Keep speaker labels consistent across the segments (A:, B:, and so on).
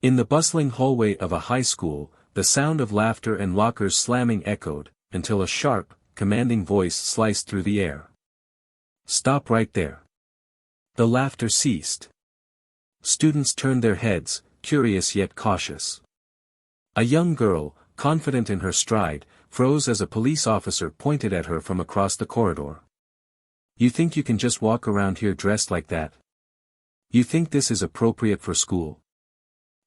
A: In the bustling hallway of a high school, the sound of laughter and lockers slamming echoed, until a sharp, commanding voice sliced through the air. "Stop right there." The laughter ceased. Students turned their heads, curious yet cautious. A young girl, confident in her stride, froze as a police officer pointed at her from across the corridor. "You think you can just walk around here dressed like that? You think this is appropriate for school?"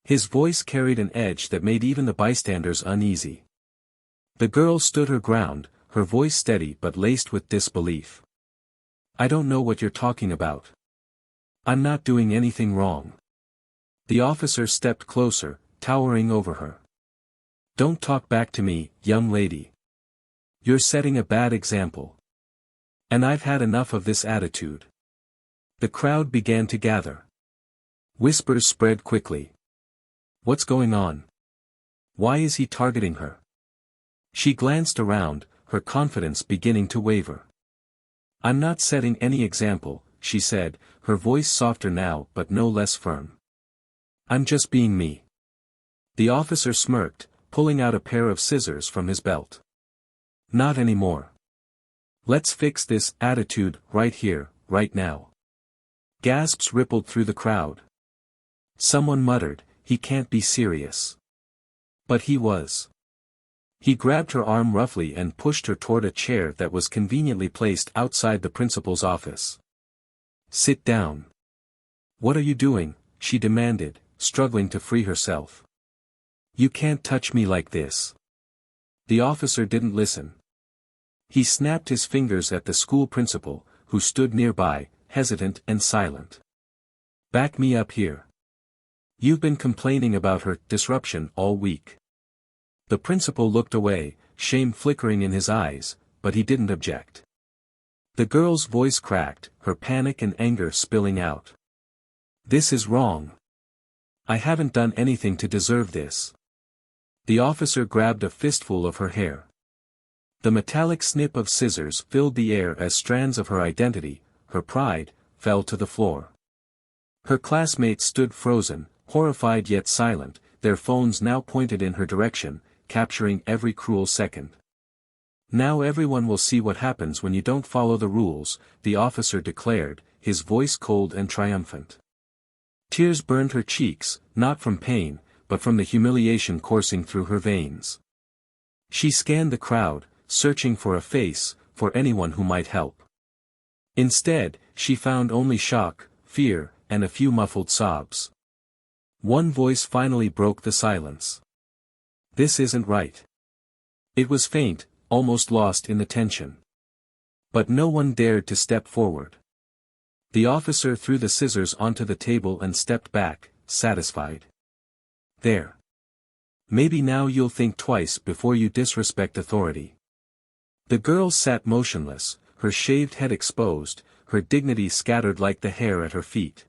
A: His voice carried an edge that made even the bystanders uneasy. The girl stood her ground, her voice steady but laced with disbelief. "I don't know what you're talking about. I'm not doing anything wrong." The officer stepped closer, towering over her. "Don't talk back to me, young lady. You're setting a bad example. And I've had enough of this attitude." The crowd began to gather. Whispers spread quickly. "What's going on? Why is he targeting her?" She glanced around, her confidence beginning to waver. "I'm not setting any example," she said, her voice softer now but no less firm. "I'm just being me." The officer smirked, pulling out a pair of scissors from his belt. "Not anymore. Let's fix this attitude right here, right now." Gasps rippled through the crowd. Someone muttered, "He can't be serious." But he was. He grabbed her arm roughly and pushed her toward a chair that was conveniently placed outside the principal's office. "Sit down." "What are you doing?" she demanded, struggling to free herself. "You can't touch me like this." The officer didn't listen. He snapped his fingers at the school principal, who stood nearby, hesitant and silent. "Back me up here. You've been complaining about her disruption all week." The principal looked away, shame flickering in his eyes, but he didn't object. The girl's voice cracked, her panic and anger spilling out. "This is wrong. I haven't done anything to deserve this." The officer grabbed a fistful of her hair. The metallic snip of scissors filled the air as strands of her identity, her pride, fell to the floor. Her classmates stood frozen, horrified yet silent, their phones now pointed in her direction, capturing every cruel second. "Now everyone will see what happens when you don't follow the rules," the officer declared, his voice cold and triumphant. Tears burned her cheeks, not from pain, but from the humiliation coursing through her veins. She scanned the crowd, searching for a face, for anyone who might help. Instead, she found only shock, fear, and a few muffled sobs. One voice finally broke the silence. "This isn't right." It was faint, almost lost in the tension. But no one dared to step forward. The officer threw the scissors onto the table and stepped back, satisfied. "There. Maybe now you'll think twice before you disrespect authority." The girl sat motionless, her shaved head exposed, her dignity scattered like the hair at her feet.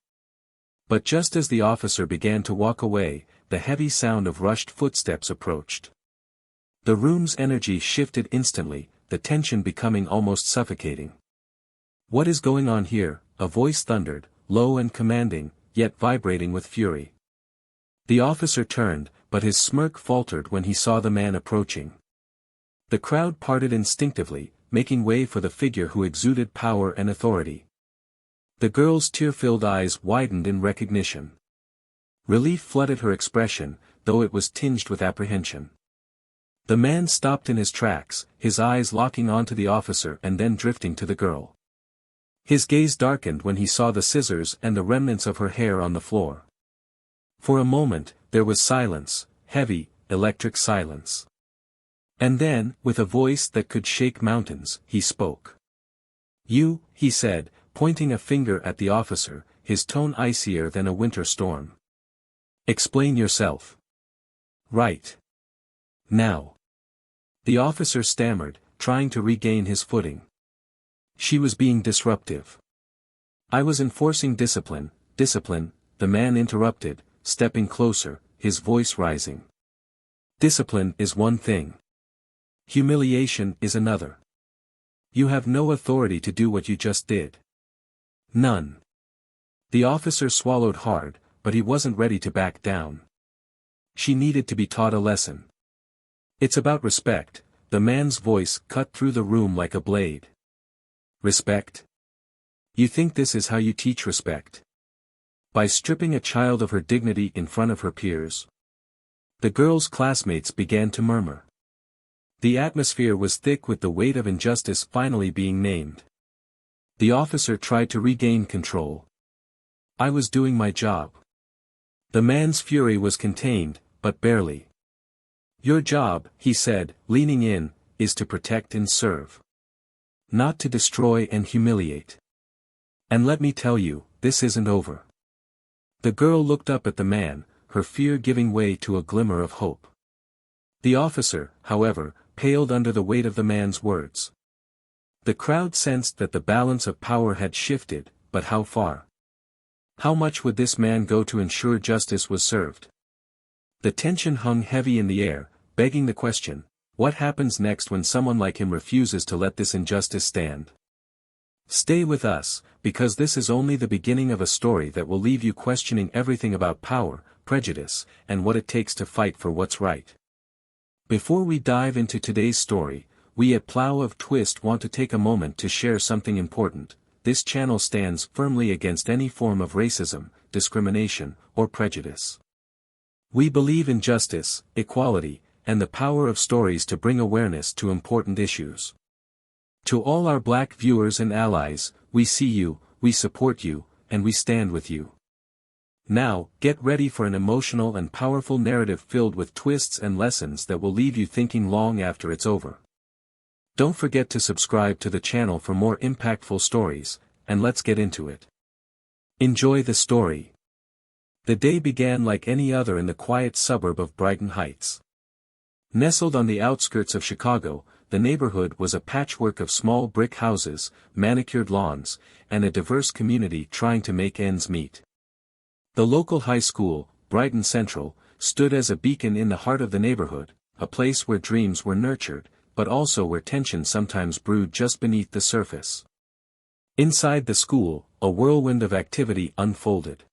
A: But just as the officer began to walk away, the heavy sound of rushed footsteps approached. The room's energy shifted instantly, the tension becoming almost suffocating. "What is going on here?" a voice thundered, low and commanding, yet vibrating with fury. The officer turned, but his smirk faltered when he saw the man approaching. The crowd parted instinctively, making way for the figure who exuded power and authority. The girl's tear-filled eyes widened in recognition. Relief flooded her expression, though it was tinged with apprehension. The man stopped in his tracks, his eyes locking onto the officer and then drifting to the girl. His gaze darkened when he saw the scissors and the remnants of her hair on the floor. For a moment, there was silence, heavy, electric silence. And then, with a voice that could shake mountains, he spoke. "You," he said, pointing a finger at the officer, his tone icier than a winter storm. "Explain yourself. Right. Now." The officer stammered, trying to regain his footing. "She was being disruptive. I was enforcing discipline," the man interrupted, stepping closer, his voice rising. "Discipline is one thing. Humiliation is another. You have no authority to do what you just did." "None." The officer swallowed hard, but he wasn't ready to back down. She needed to be taught a lesson. It's about respect, the man's voice cut through the room like a blade. Respect? You think this is how you teach respect? By stripping a child of her dignity in front of her peers? The girl's classmates began to murmur. The atmosphere was thick with the weight of injustice finally being named. The officer tried to regain control. I was doing my job. The man's fury was contained, but barely. Your job, he said, leaning in, is to protect and serve. Not to destroy and humiliate. And let me tell you, this isn't over. The girl looked up at the man, her fear giving way to a glimmer of hope. The officer, however, paled under the weight of the man's words. The crowd sensed that the balance of power had shifted, but how far? How much would this man go to ensure justice was served? The tension hung heavy in the air, begging the question, what happens next when someone like him refuses to let this injustice stand? Stay with us, because this is only the beginning of a story that will leave you questioning everything about power, prejudice, and what it takes to fight for what's right. Before we dive into today's story, we at Plow of Twist want to take a moment to share something important. This channel stands firmly against any form of racism, discrimination, or prejudice. We believe in justice, equality, and the power of stories to bring awareness to important issues. To all our Black viewers and allies, we see you, we support you, and we stand with you. Now, get ready for an emotional and powerful narrative filled with twists and lessons that will leave you thinking long after it's over. Don't forget to subscribe to the channel for more impactful stories, and let's get into it. Enjoy the story. The day began like any other in the quiet suburb of Brighton Heights. Nestled on the outskirts of Chicago, the neighborhood was a patchwork of small brick houses, manicured lawns, and a diverse community trying to make ends meet. The local high school, Brighton Central, stood as a beacon in the heart of the neighborhood, a place where dreams were nurtured, but also where tension sometimes brewed just beneath the surface. Inside the school, a whirlwind of activity unfolded.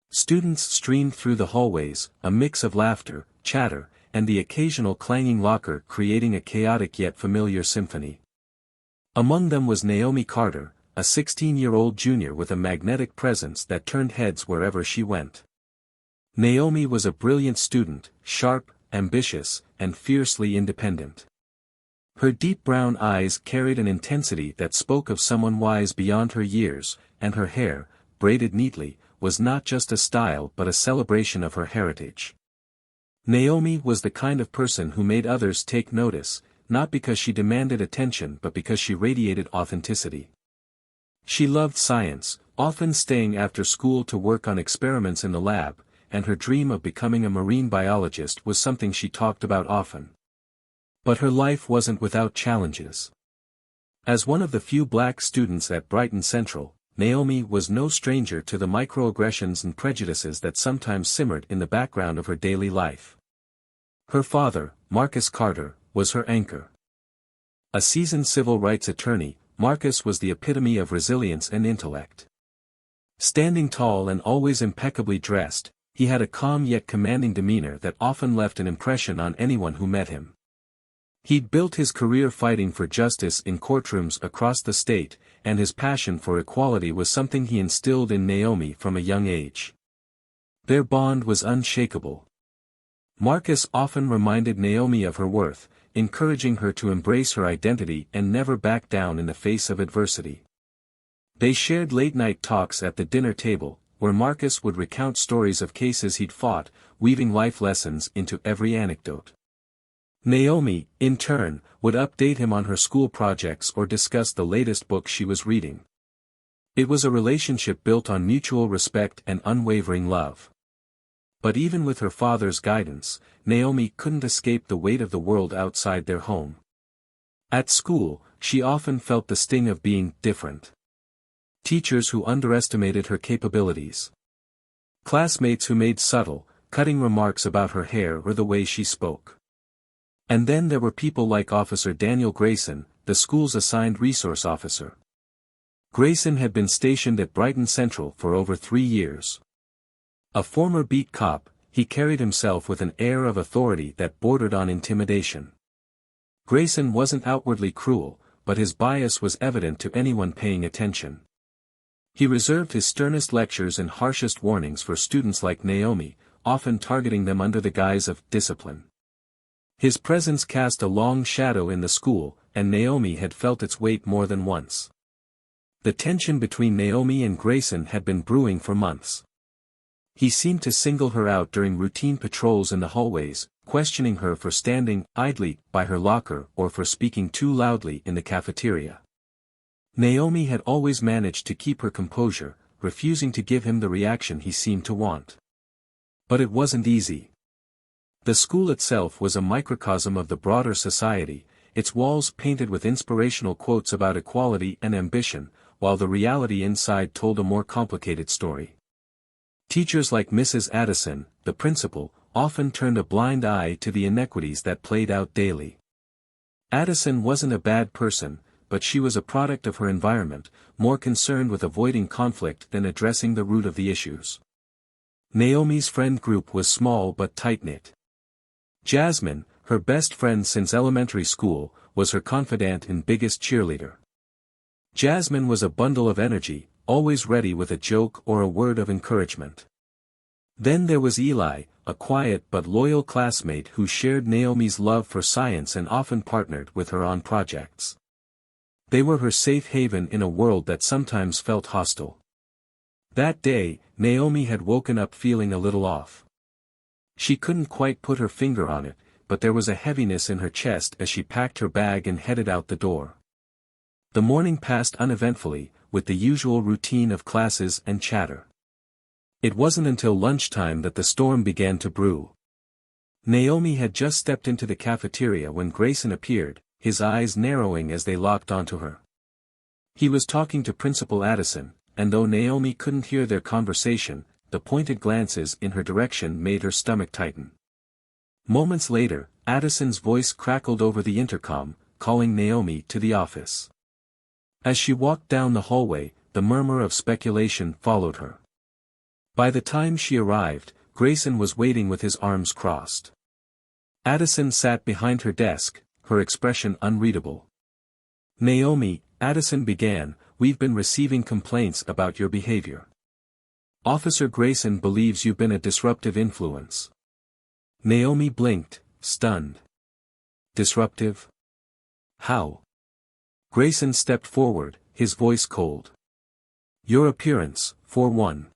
A: Students streamed through the hallways, a mix of laughter, chatter, and the occasional clanging locker creating a chaotic yet familiar symphony. Among them was Naomi Carter, a 16-year-old junior with a magnetic presence that turned heads wherever she went. Naomi was a brilliant student, sharp, ambitious, and fiercely independent. Her deep brown eyes carried an intensity that spoke of someone wise beyond her years, and her hair, braided neatly, was not just a style but a celebration of her heritage. Naomi was the kind of person who made others take notice, not because she demanded attention but because she radiated authenticity. She loved science, often staying after school to work on experiments in the lab, and her dream of becoming a marine biologist was something she talked about often. But her life wasn't without challenges. As one of the few Black students at Brighton Central, Naomi was no stranger to the microaggressions and prejudices that sometimes simmered in the background of her daily life. Her father, Marcus Carter, was her anchor. A seasoned civil rights attorney, Marcus was the epitome of resilience and intellect. Standing tall and always impeccably dressed, he had a calm yet commanding demeanor that often left an impression on anyone who met him. He'd built his career fighting for justice in courtrooms across the state, and his passion for equality was something he instilled in Naomi from a young age. Their bond was unshakable. Marcus often reminded Naomi of her worth, encouraging her to embrace her identity and never back down in the face of adversity. They shared late-night talks at the dinner table, where Marcus would recount stories of cases he'd fought, weaving life lessons into every anecdote. Naomi, in turn, would update him on her school projects or discuss the latest book she was reading. It was a relationship built on mutual respect and unwavering love. But even with her father's guidance, Naomi couldn't escape the weight of the world outside their home. At school, she often felt the sting of being different. Teachers who underestimated her capabilities. Classmates who made subtle, cutting remarks about her hair or the way she spoke. And then there were people like Officer Daniel Grayson, the school's assigned resource officer. Grayson had been stationed at Brighton Central for over 3 years. A former beat cop, he carried himself with an air of authority that bordered on intimidation. Grayson wasn't outwardly cruel, but his bias was evident to anyone paying attention. He reserved his sternest lectures and harshest warnings for students like Naomi, often targeting them under the guise of discipline. His presence cast a long shadow in the school, and Naomi had felt its weight more than once. The tension between Naomi and Grayson had been brewing for months. He seemed to single her out during routine patrols in the hallways, questioning her for standing idly by her locker or for speaking too loudly in the cafeteria. Naomi had always managed to keep her composure, refusing to give him the reaction he seemed to want. But it wasn't easy. The school itself was a microcosm of the broader society, its walls painted with inspirational quotes about equality and ambition, while the reality inside told a more complicated story. Teachers like Mrs. Addison, the principal, often turned a blind eye to the inequities that played out daily. Addison wasn't a bad person, but she was a product of her environment, more concerned with avoiding conflict than addressing the root of the issues. Naomi's friend group was small but tight-knit. Jasmine, her best friend since elementary school, was her confidant and biggest cheerleader. Jasmine was a bundle of energy, always ready with a joke or a word of encouragement. Then there was Eli, a quiet but loyal classmate who shared Naomi's love for science and often partnered with her on projects. They were her safe haven in a world that sometimes felt hostile. That day, Naomi had woken up feeling a little off. She couldn't quite put her finger on it, but there was a heaviness in her chest as she packed her bag and headed out the door. The morning passed uneventfully, with the usual routine of classes and chatter. It wasn't until lunchtime that the storm began to brew. Naomi had just stepped into the cafeteria when Grayson appeared, his eyes narrowing as they locked onto her. He was talking to Principal Addison, and though Naomi couldn't hear their conversation, the pointed glances in her direction made her stomach tighten. Moments later, Addison's voice crackled over the intercom, calling Naomi to the office. As she walked down the hallway, the murmur of speculation followed her. By the time she arrived, Grayson was waiting with his arms crossed. Addison sat behind her desk, her expression unreadable. "Naomi," Addison began, "we've been receiving complaints about your behavior. Officer Grayson believes you've been a disruptive influence." Naomi blinked, stunned. "Disruptive? How?" Grayson stepped forward, his voice cold. "Your appearance, for one.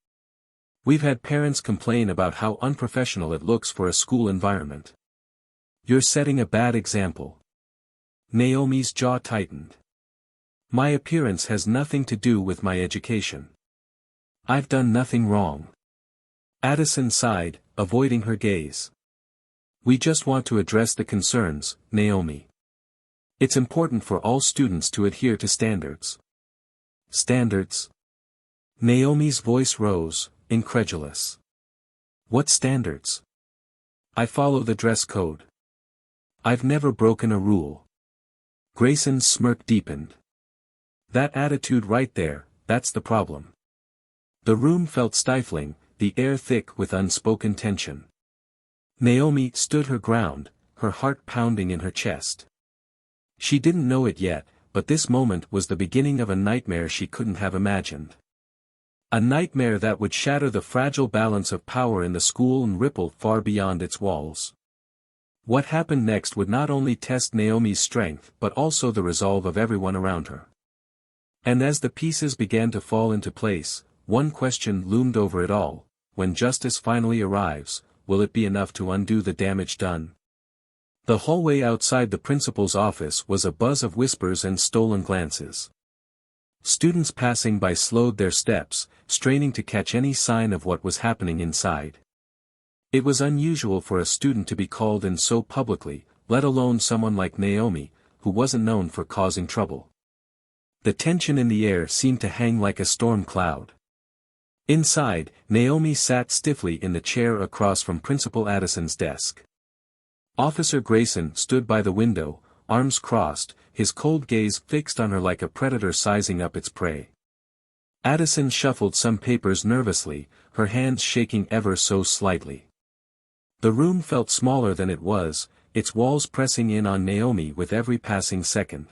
A: We've had parents complain about how unprofessional it looks for a school environment. You're setting a bad example." Naomi's jaw tightened. "My appearance has nothing to do with my education. I've done nothing wrong." Addison sighed, avoiding her gaze. "We just want to address the concerns, Naomi. It's important for all students to adhere to standards." "Standards?" Naomi's voice rose, incredulous. "What standards? I follow the dress code. I've never broken a rule." Grayson's smirk deepened. "That attitude right there, that's the problem." The room felt stifling, the air thick with unspoken tension. Naomi stood her ground, her heart pounding in her chest. She didn't know it yet, but this moment was the beginning of a nightmare she couldn't have imagined. A nightmare that would shatter the fragile balance of power in the school and ripple far beyond its walls. What happened next would not only test Naomi's strength but also the resolve of everyone around her. And as the pieces began to fall into place, one question loomed over it all: when justice finally arrives, will it be enough to undo the damage done? The hallway outside the principal's office was a buzz of whispers and stolen glances. Students passing by slowed their steps, straining to catch any sign of what was happening inside. It was unusual for a student to be called in so publicly, let alone someone like Naomi, who wasn't known for causing trouble. The tension in the air seemed to hang like a storm cloud. Inside, Naomi sat stiffly in the chair across from Principal Addison's desk. Officer Grayson stood by the window, arms crossed, his cold gaze fixed on her like a predator sizing up its prey. Addison shuffled some papers nervously, her hands shaking ever so slightly. The room felt smaller than it was, its walls pressing in on Naomi with every passing second.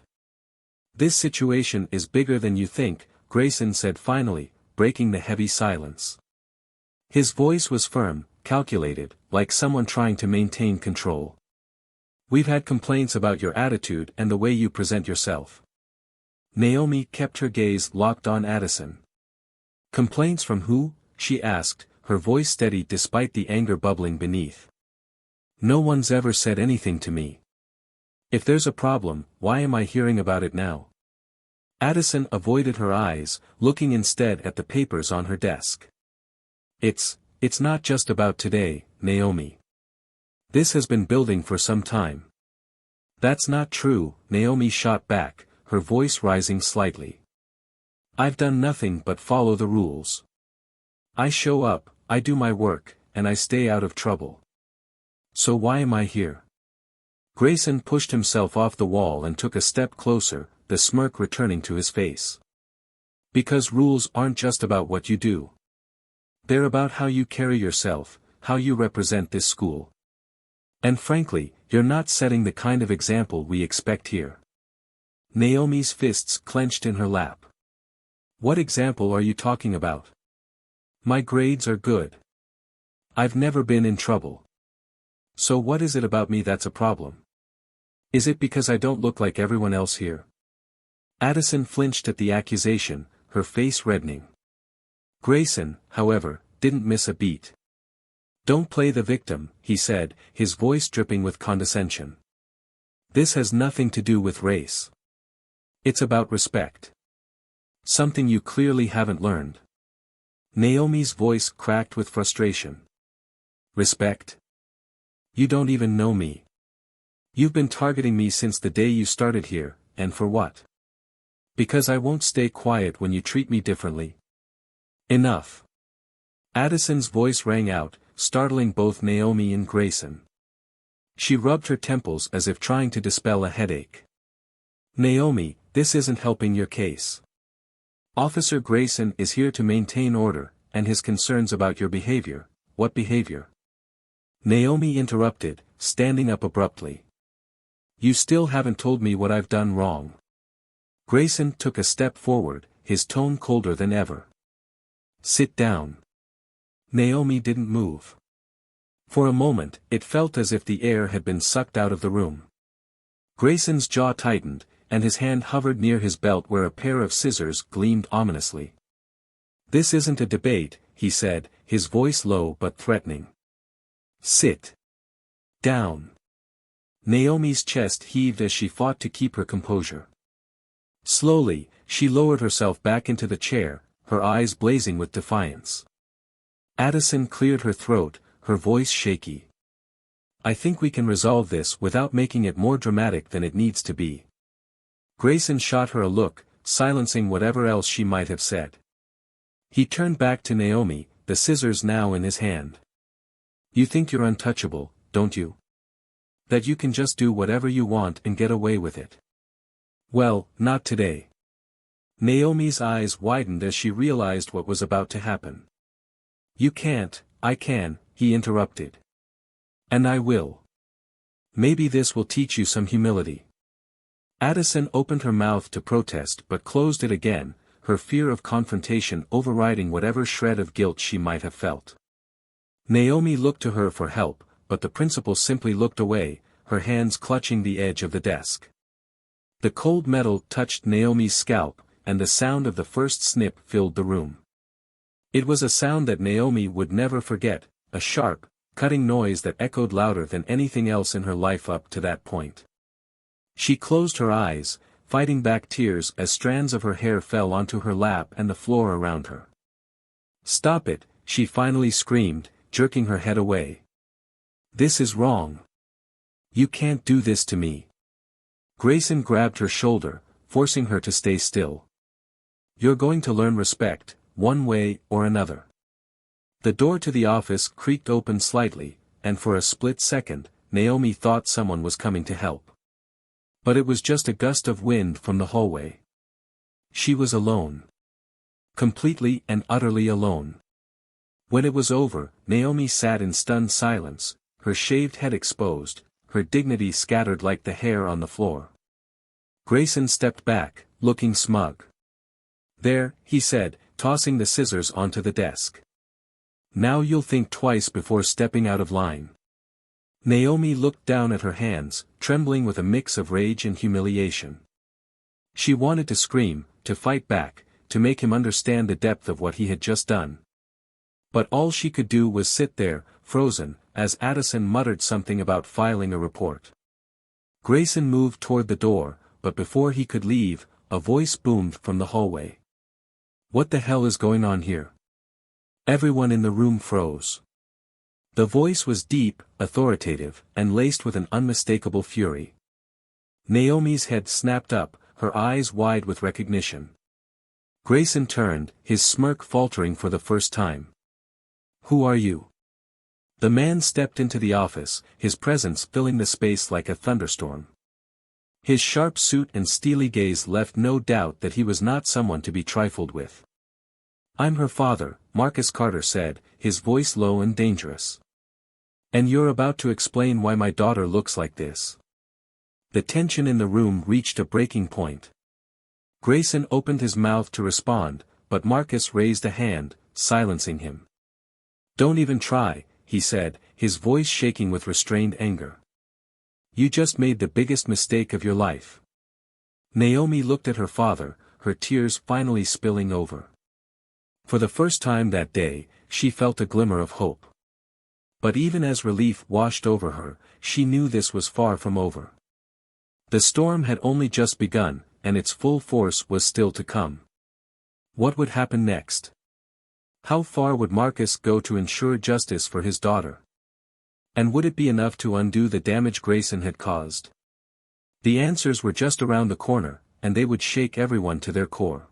A: "This situation is bigger than you think," Grayson said finally, breaking the heavy silence. His voice was firm, calculated, like someone trying to maintain control. "We've had complaints about your attitude and the way you present yourself." Naomi kept her gaze locked on Addison. "Complaints from who?" she asked, her voice steady despite the anger bubbling beneath. "No one's ever said anything to me. If there's a problem, why am I hearing about it now?" Addison avoided her eyes, looking instead at the papers on her desk. It's not just about today, Naomi. This has been building for some time." "That's not true," Naomi shot back, her voice rising slightly. "I've done nothing but follow the rules. I show up, I do my work, and I stay out of trouble. So why am I here?" Grayson pushed himself off the wall and took a step closer, the smirk returning to his face. "Because rules aren't just about what you do. They're about how you carry yourself, how you represent this school. And frankly, you're not setting the kind of example we expect here." Naomi's fists clenched in her lap. "What example are you talking about? My grades are good. I've never been in trouble. So what is it about me that's a problem? Is it because I don't look like everyone else here?" Addison flinched at the accusation, her face reddening. Grayson, however, didn't miss a beat. "Don't play the victim," he said, his voice dripping with condescension. "This has nothing to do with race. It's about respect. Something you clearly haven't learned." Naomi's voice cracked with frustration. "Respect? You don't even know me. You've been targeting me since the day you started here, and for what? Because I won't stay quiet when you treat me differently. Enough." Addison's voice rang out, startling both Naomi and Grayson. She rubbed her temples as if trying to dispel a headache. "Naomi, this isn't helping your case. Officer Grayson is here to maintain order, and his concerns about your behavior." "What behavior?" Naomi interrupted, standing up abruptly. "You still haven't told me what I've done wrong." Grayson took a step forward, his tone colder than ever. "Sit down." Naomi didn't move. For a moment, it felt as if the air had been sucked out of the room. Grayson's jaw tightened, and his hand hovered near his belt where a pair of scissors gleamed ominously. "This isn't a debate," he said, his voice low but threatening. "Sit down." Naomi's chest heaved as she fought to keep her composure. Slowly, she lowered herself back into the chair, her eyes blazing with defiance. Addison cleared her throat, her voice shaky. "I think we can resolve this without making it more dramatic than it needs to be." Grayson shot her a look, silencing whatever else she might have said. He turned back to Naomi, the scissors now in his hand. "You think you're untouchable, don't you? That you can just do whatever you want and get away with it? Well, not today." Naomi's eyes widened as she realized what was about to happen. "You can't." "I can," he interrupted. "And I will. Maybe this will teach you some humility." Addison opened her mouth to protest but closed it again, her fear of confrontation overriding whatever shred of guilt she might have felt. Naomi looked to her for help, but the principal simply looked away, her hands clutching the edge of the desk. The cold metal touched Naomi's scalp, and the sound of the first snip filled the room. It was a sound that Naomi would never forget, a sharp, cutting noise that echoed louder than anything else in her life up to that point. She closed her eyes, fighting back tears as strands of her hair fell onto her lap and the floor around her. "Stop it," she finally screamed, jerking her head away. "This is wrong. You can't do this to me." Grayson grabbed her shoulder, forcing her to stay still. "You're going to learn respect, one way or another." The door to the office creaked open slightly, and for a split second, Naomi thought someone was coming to help. But it was just a gust of wind from the hallway. She was alone. Completely and utterly alone. When it was over, Naomi sat in stunned silence, her shaved head exposed, her dignity scattered like the hair on the floor. Grayson stepped back, looking smug. "There," he said, tossing the scissors onto the desk. "Now you'll think twice before stepping out of line." Naomi looked down at her hands, trembling with a mix of rage and humiliation. She wanted to scream, to fight back, to make him understand the depth of what he had just done. But all she could do was sit there, frozen, as Addison muttered something about filing a report. Grayson moved toward the door, but before he could leave, a voice boomed from the hallway. "What the hell is going on here?" Everyone in the room froze. The voice was deep, authoritative, and laced with an unmistakable fury. Naomi's head snapped up, her eyes wide with recognition. Grayson turned, his smirk faltering for the first time. "Who are you?" The man stepped into the office, his presence filling the space like a thunderstorm. His sharp suit and steely gaze left no doubt that he was not someone to be trifled with. "I'm her father," Marcus Carter said, his voice low and dangerous. "And you're about to explain why my daughter looks like this." The tension in the room reached a breaking point. Grayson opened his mouth to respond, but Marcus raised a hand, silencing him. "Don't even try," he said, his voice shaking with restrained anger. "You just made the biggest mistake of your life." Naomi looked at her father, her tears finally spilling over. For the first time that day, she felt a glimmer of hope. But even as relief washed over her, she knew this was far from over. The storm had only just begun, and its full force was still to come. What would happen next? How far would Marcus go to ensure justice for his daughter? And would it be enough to undo the damage Grayson had caused? The answers were just around the corner, and they would shake everyone to their core.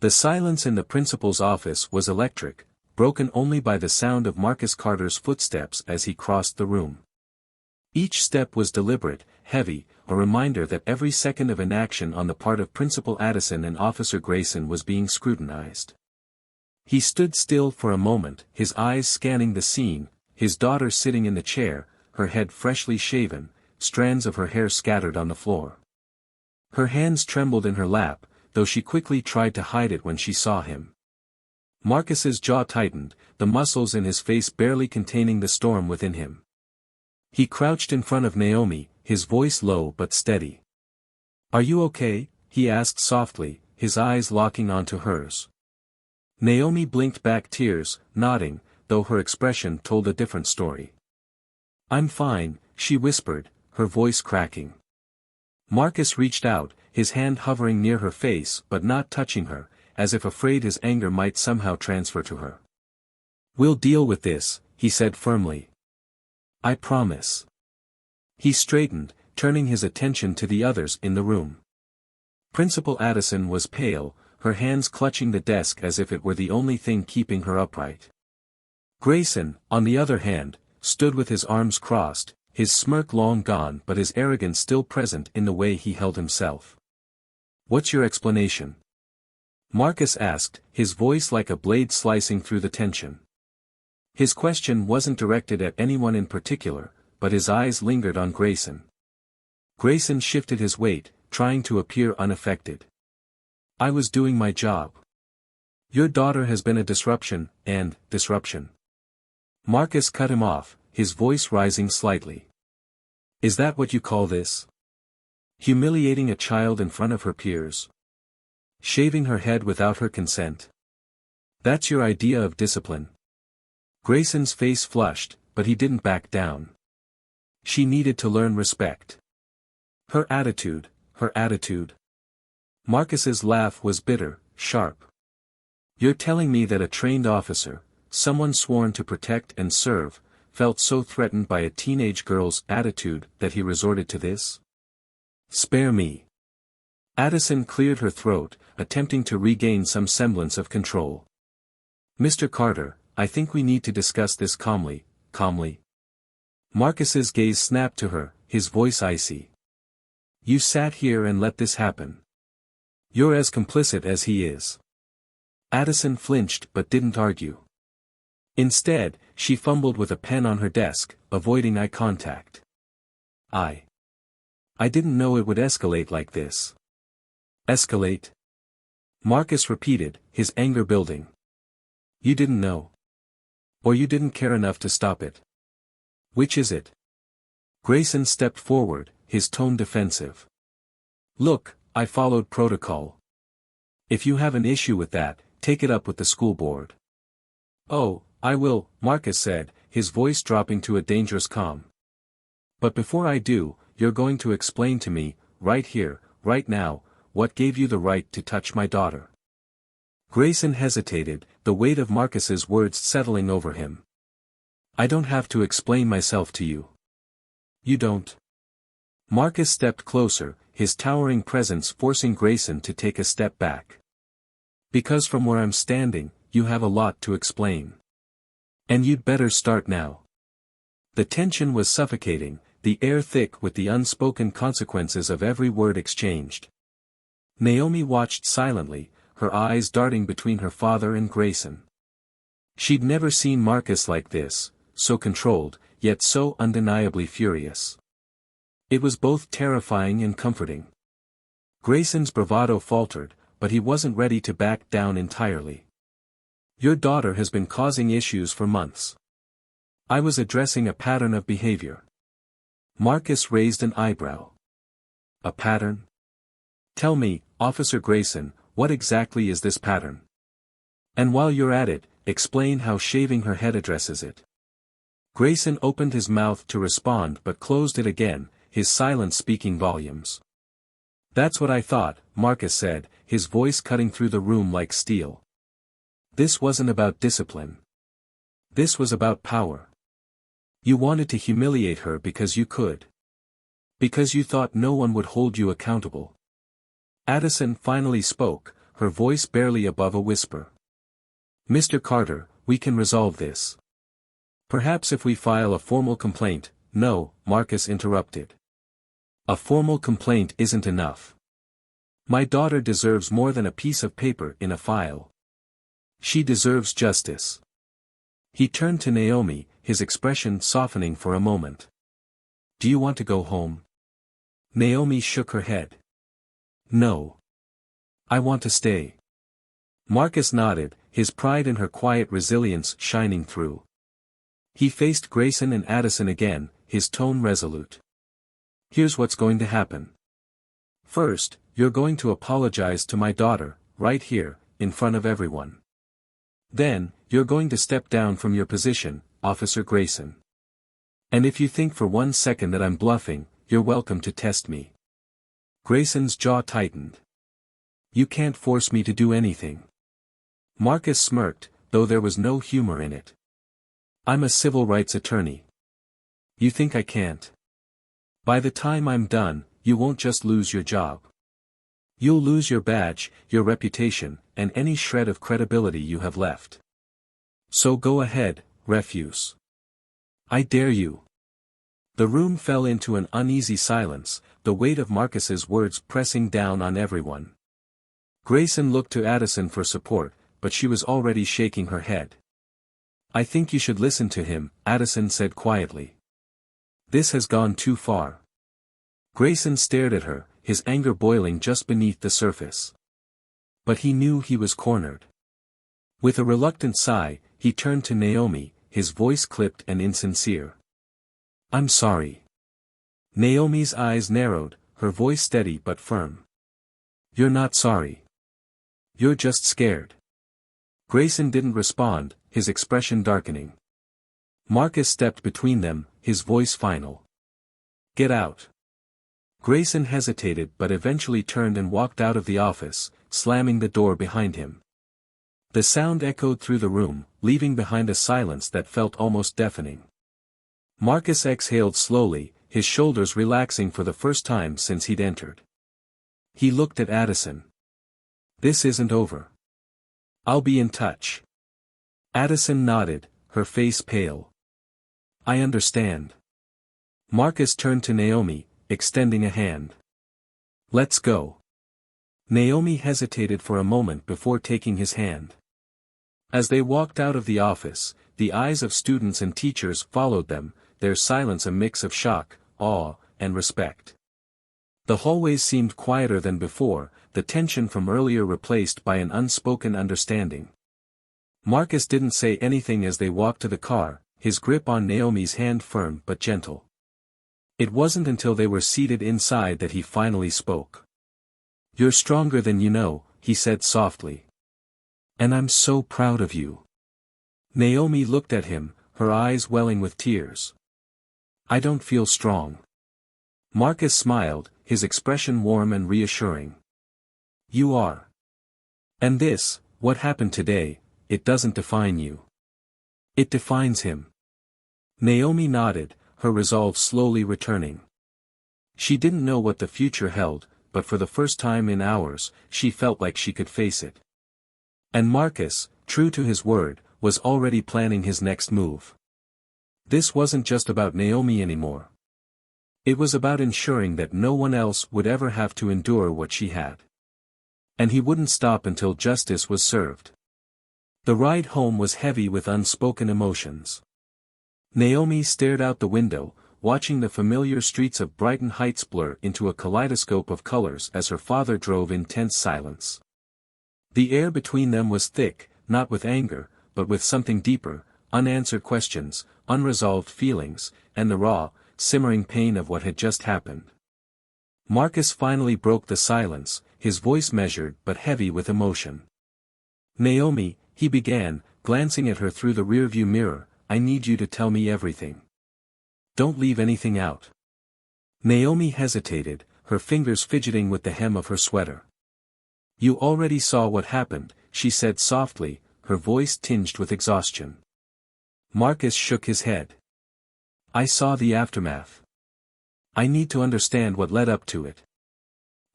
A: The silence in the principal's office was electric, broken only by the sound of Marcus Carter's footsteps as he crossed the room. Each step was deliberate, heavy, a reminder that every second of inaction on the part of Principal Addison and Officer Grayson was being scrutinized. He stood still for a moment, his eyes scanning the scene, his daughter sitting in the chair, her head freshly shaven, strands of her hair scattered on the floor. Her hands trembled in her lap, though she quickly tried to hide it when she saw him. Marcus's jaw tightened, the muscles in his face barely containing the storm within him. He crouched in front of Naomi, his voice low but steady. "Are you okay?" he asked softly, his eyes locking onto hers. Naomi blinked back tears, nodding, though her expression told a different story. "I'm fine," she whispered, her voice cracking. Marcus reached out, his hand hovering near her face but not touching her, as if afraid his anger might somehow transfer to her. "We'll deal with this," he said firmly. "I promise." He straightened, turning his attention to the others in the room. Principal Addison was pale, her hands clutching the desk as if it were the only thing keeping her upright. Grayson, on the other hand, stood with his arms crossed, his smirk long gone but his arrogance still present in the way he held himself. "What's your explanation?" Marcus asked, his voice like a blade slicing through the tension. His question wasn't directed at anyone in particular, but his eyes lingered on Grayson. Grayson shifted his weight, trying to appear unaffected. "I was doing my job. Your daughter has been a disruption. Marcus cut him off, his voice rising slightly. "Is that what you call this? Humiliating a child in front of her peers? Shaving her head without her consent? That's your idea of discipline?" Grayson's face flushed, but he didn't back down. She needed to learn respect. Her attitude. Marcus's laugh was bitter, sharp. "You're telling me that a trained officer, someone sworn to protect and serve, felt so threatened by a teenage girl's attitude that he resorted to this? Spare me." Addison cleared her throat, attempting to regain some semblance of control. "Mr. Carter, I think we need to discuss this calmly." Marcus's gaze snapped to her, his voice icy. "You sat here and let this happen. You're as complicit as he is." Addison flinched but didn't argue. Instead, she fumbled with a pen on her desk, avoiding eye contact. I didn't know it would escalate like this. Escalate? Marcus repeated, his anger building. You didn't know. Or you didn't care enough to stop it. Which is it? Grayson stepped forward, his tone defensive. Look, I followed protocol. If you have an issue with that, take it up with the school board. Oh, I will, Marcus said, his voice dropping to a dangerous calm. But before I do, you're going to explain to me, right here, right now, what gave you the right to touch my daughter. Grayson hesitated, the weight of Marcus's words settling over him. I don't have to explain myself to you. You don't. Marcus stepped closer, his towering presence forcing Grayson to take a step back. Because from where I'm standing, you have a lot to explain. And you'd better start now. The tension was suffocating, the air thick with the unspoken consequences of every word exchanged. Naomi watched silently, her eyes darting between her father and Grayson. She'd never seen Marcus like this, so controlled, yet so undeniably furious. It was both terrifying and comforting. Grayson's bravado faltered, but he wasn't ready to back down entirely. Your daughter has been causing issues for months. I was addressing a pattern of behavior. Marcus raised an eyebrow. A pattern? Tell me, Officer Grayson, what exactly is this pattern? And while you're at it, explain how shaving her head addresses it. Grayson opened his mouth to respond but closed it again, his silence speaking volumes. That's what I thought, Marcus said, his voice cutting through the room like steel. This wasn't about discipline. This was about power. You wanted to humiliate her because you could. Because you thought no one would hold you accountable. Addison finally spoke, her voice barely above a whisper. Mr. Carter, we can resolve this. Perhaps if we file a formal complaint. No, Marcus interrupted. A formal complaint isn't enough. My daughter deserves more than a piece of paper in a file. She deserves justice. He turned to Naomi, his expression softening for a moment. Do you want to go home? Naomi shook her head. No. I want to stay. Marcus nodded, his pride in her quiet resilience shining through. He faced Grayson and Addison again, his tone resolute. Here's what's going to happen. First, you're going to apologize to my daughter, right here, in front of everyone. Then, you're going to step down from your position, Officer Grayson. And if you think for 1 second that I'm bluffing, you're welcome to test me. Grayson's jaw tightened. You can't force me to do anything. Marcus smirked, though there was no humor in it. I'm a civil rights attorney. You think I can't? By the time I'm done, you won't just lose your job. You'll lose your badge, your reputation, and any shred of credibility you have left. So go ahead, refuse. I dare you. The room fell into an uneasy silence, the weight of Marcus's words pressing down on everyone. Grayson looked to Addison for support, but she was already shaking her head. I think you should listen to him, Addison said quietly. This has gone too far. Grayson stared at her, his anger boiling just beneath the surface. But he knew he was cornered. With a reluctant sigh, he turned to Naomi, his voice clipped and insincere. I'm sorry. Naomi's eyes narrowed, her voice steady but firm. You're not sorry. You're just scared. Grayson didn't respond, his expression darkening. Marcus stepped between them, his voice final. Get out. Grayson hesitated but eventually turned and walked out of the office, slamming the door behind him. The sound echoed through the room, leaving behind a silence that felt almost deafening. Marcus exhaled slowly, his shoulders relaxing for the first time since he'd entered. He looked at Addison. This isn't over. I'll be in touch. Addison nodded, her face pale. I understand. Marcus turned to Naomi, extending a hand. Let's go. Naomi hesitated for a moment before taking his hand. As they walked out of the office, the eyes of students and teachers followed them, their silence a mix of shock, awe, and respect. The hallways seemed quieter than before, the tension from earlier replaced by an unspoken understanding. Marcus didn't say anything as they walked to the car, his grip on Naomi's hand firm but gentle. It wasn't until they were seated inside that he finally spoke. "You're stronger than you know," he said softly. "And I'm so proud of you." Naomi looked at him, her eyes welling with tears. "I don't feel strong." Marcus smiled, his expression warm and reassuring. "You are. And this, what happened today, it doesn't define you. It defines him." Naomi nodded, her resolve slowly returning. She didn't know what the future held, but for the first time in hours, she felt like she could face it. And Marcus, true to his word, was already planning his next move. This wasn't just about Naomi anymore. It was about ensuring that no one else would ever have to endure what she had. And he wouldn't stop until justice was served. The ride home was heavy with unspoken emotions. Naomi stared out the window, watching the familiar streets of Brighton Heights blur into a kaleidoscope of colors as her father drove in tense silence. The air between them was thick, not with anger, but with something deeper, unanswered questions, unresolved feelings, and the raw, simmering pain of what had just happened. Marcus finally broke the silence, his voice measured but heavy with emotion. "Naomi," he began, glancing at her through the rearview mirror, "I need you to tell me everything. Don't leave anything out." Naomi hesitated, her fingers fidgeting with the hem of her sweater. "You already saw what happened," she said softly, her voice tinged with exhaustion. Marcus shook his head. "I saw the aftermath. I need to understand what led up to it.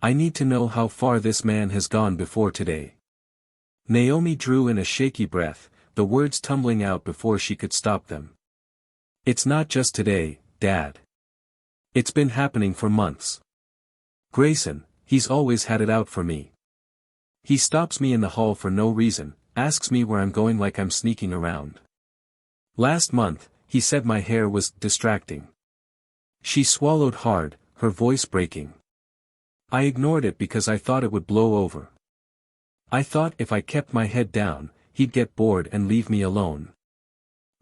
A: I need to know how far this man has gone before today." Naomi drew in a shaky breath, the words tumbling out before she could stop them. "It's not just today, Dad. It's been happening for months. Grayson, he's always had it out for me. He stops me in the hall for no reason, asks me where I'm going like I'm sneaking around. Last month, he said my hair was distracting." She swallowed hard, her voice breaking. "I ignored it because I thought it would blow over. I thought if I kept my head down, he'd get bored and leave me alone."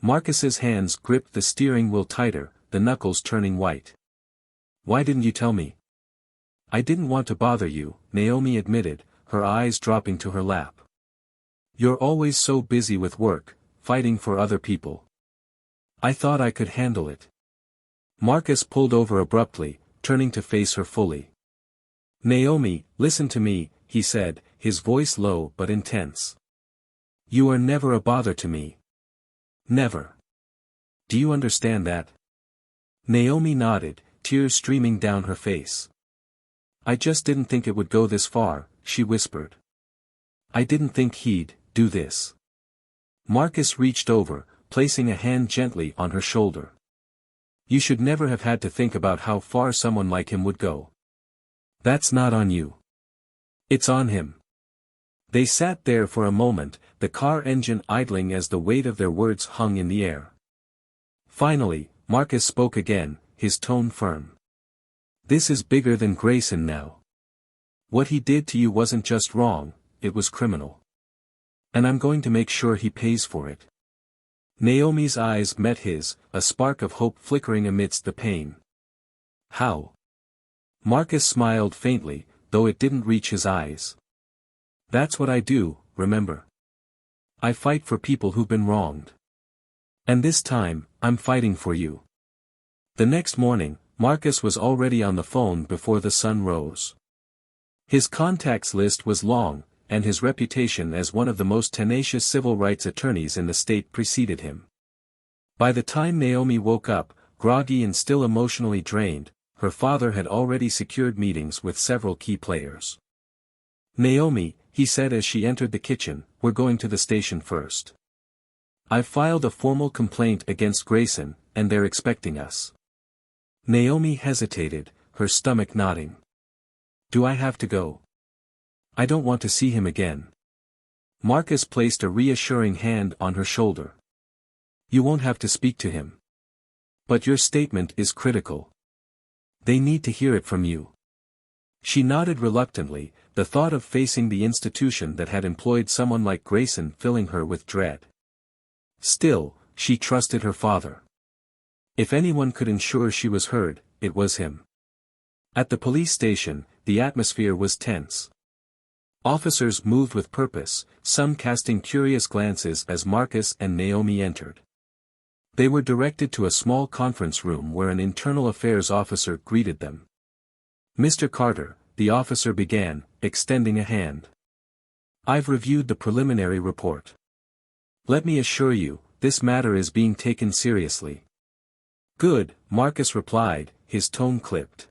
A: Marcus's hands gripped the steering wheel tighter, the knuckles turning white. "Why didn't you tell me?" "I didn't want to bother you," Naomi admitted, her eyes dropping to her lap. "You're always so busy with work, fighting for other people. I thought I could handle it." Marcus pulled over abruptly, turning to face her fully. "Naomi, listen to me," he said, his voice low but intense. "You are never a bother to me. Never. Do you understand that?" Naomi nodded, tears streaming down her face. "I just didn't think it would go this far," she whispered. "I didn't think he'd do this." Marcus reached over, placing a hand gently on her shoulder. "You should never have had to think about how far someone like him would go. That's not on you. It's on him." They sat there for a moment, the car engine idling as the weight of their words hung in the air. Finally, Marcus spoke again, his tone firm. "This is bigger than Grayson now. What he did to you wasn't just wrong, it was criminal. And I'm going to make sure he pays for it." Naomi's eyes met his, a spark of hope flickering amidst the pain. "How?" Marcus smiled faintly, though it didn't reach his eyes. "That's what I do, remember. I fight for people who've been wronged. And this time, I'm fighting for you." The next morning, Marcus was already on the phone before the sun rose. His contacts list was long, and his reputation as one of the most tenacious civil rights attorneys in the state preceded him. By the time Naomi woke up, groggy and still emotionally drained, her father had already secured meetings with several key players. "Naomi," he said as she entered the kitchen, "we're going to the station first. I've filed a formal complaint against Grayson, and they're expecting us." Naomi hesitated, her stomach knotting. "Do I have to go? I don't want to see him again." Marcus placed a reassuring hand on her shoulder. You won't have to speak to him. But your statement is critical. They need to hear it from you. She nodded reluctantly, the thought of facing the institution that had employed someone like Grayson filling her with dread. Still, she trusted her father. If anyone could ensure she was heard, it was him. At the police station, the atmosphere was tense. Officers moved with purpose, some casting curious glances as Marcus and Naomi entered. They were directed to a small conference room where an internal affairs officer greeted them. "Mr. Carter," the officer began, extending a hand. "I've reviewed the preliminary report. Let me assure you, this matter is being taken seriously." "Good," Marcus replied, his tone clipped.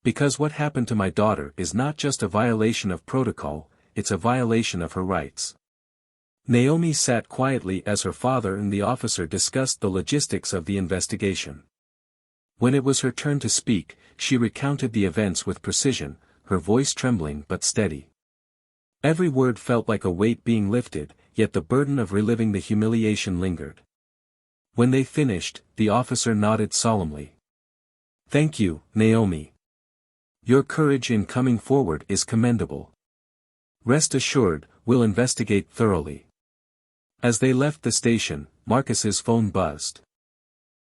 A: "Because what happened to my daughter is not just a violation of protocol, it's a violation of her rights." Naomi sat quietly as her father and the officer discussed the logistics of the investigation. When it was her turn to speak, she recounted the events with precision, her voice trembling but steady. Every word felt like a weight being lifted, yet the burden of reliving the humiliation lingered. When they finished, the officer nodded solemnly. "Thank you, Naomi. Your courage in coming forward is commendable. Rest assured, we'll investigate thoroughly." As they left the station, Marcus's phone buzzed.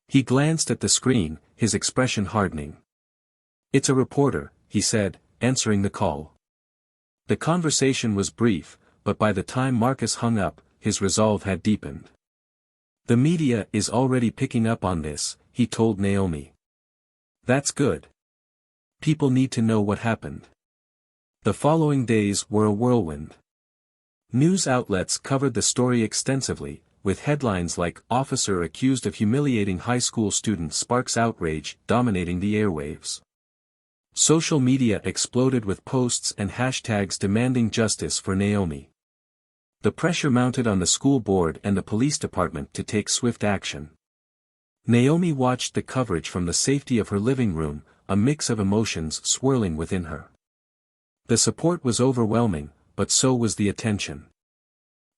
A: He glanced at the screen, his expression hardening. "It's a reporter," he said, answering the call. The conversation was brief, but by the time Marcus hung up, his resolve had deepened. "The media is already picking up on this," he told Naomi. "That's good. People need to know what happened." The following days were a whirlwind. News outlets covered the story extensively, with headlines like "Officer Accused of Humiliating High School Student Sparks Outrage" dominating the airwaves. Social media exploded with posts and hashtags demanding justice for Naomi. The pressure mounted on the school board and the police department to take swift action. Naomi watched the coverage from the safety of her living room, a mix of emotions swirling within her. The support was overwhelming, but so was the attention.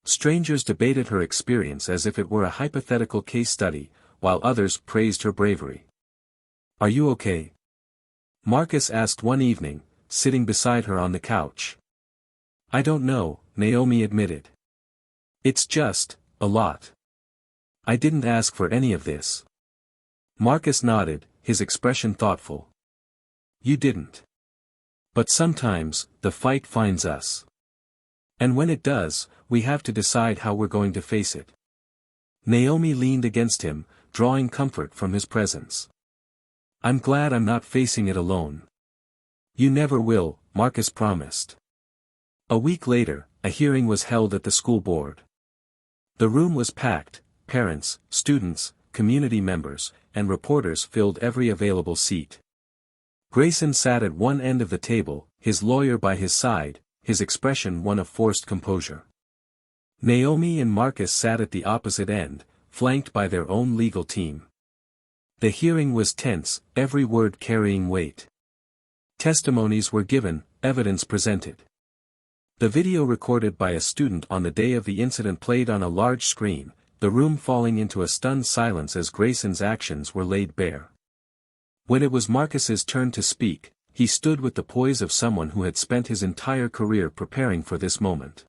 A: Strangers debated her experience as if it were a hypothetical case study, while others praised her bravery. "Are you okay?" Marcus asked one evening, sitting beside her on the couch. "I don't know," Naomi admitted. "It's just, a lot. I didn't ask for any of this." Marcus nodded, his expression thoughtful. "You didn't. But sometimes, the fight finds us. And when it does, we have to decide how we're going to face it." Naomi leaned against him, drawing comfort from his presence. "I'm glad I'm not facing it alone." "You never will," Marcus promised. A week later, a hearing was held at the school board. The room was packed, parents, students, community members, and reporters filled every available seat. Grayson sat at one end of the table, his lawyer by his side, his expression one of forced composure. Naomi and Marcus sat at the opposite end, flanked by their own legal team. The hearing was tense, every word carrying weight. Testimonies were given, evidence presented. The video recorded by a student on the day of the incident played on a large screen, the room falling into a stunned silence as Grayson's actions were laid bare. When it was Marcus's turn to speak, he stood with the poise of someone who had spent his entire career preparing for this moment.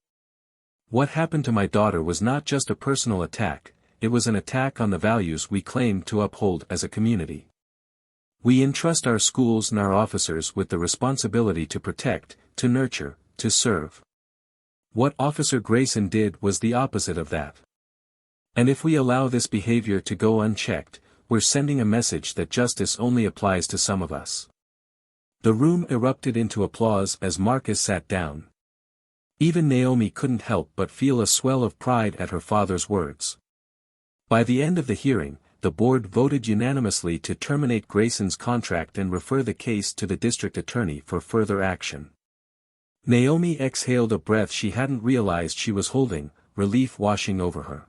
A: "What happened to my daughter was not just a personal attack, it was an attack on the values we claim to uphold as a community. We entrust our schools and our officers with the responsibility to protect, to nurture, to serve. What Officer Grayson did was the opposite of that. And if we allow this behavior to go unchecked, we're sending a message that justice only applies to some of us." The room erupted into applause as Marcus sat down. Even Naomi couldn't help but feel a swell of pride at her father's words. By the end of the hearing, the board voted unanimously to terminate Grayson's contract and refer the case to the district attorney for further action. Naomi exhaled a breath she hadn't realized she was holding, relief washing over her.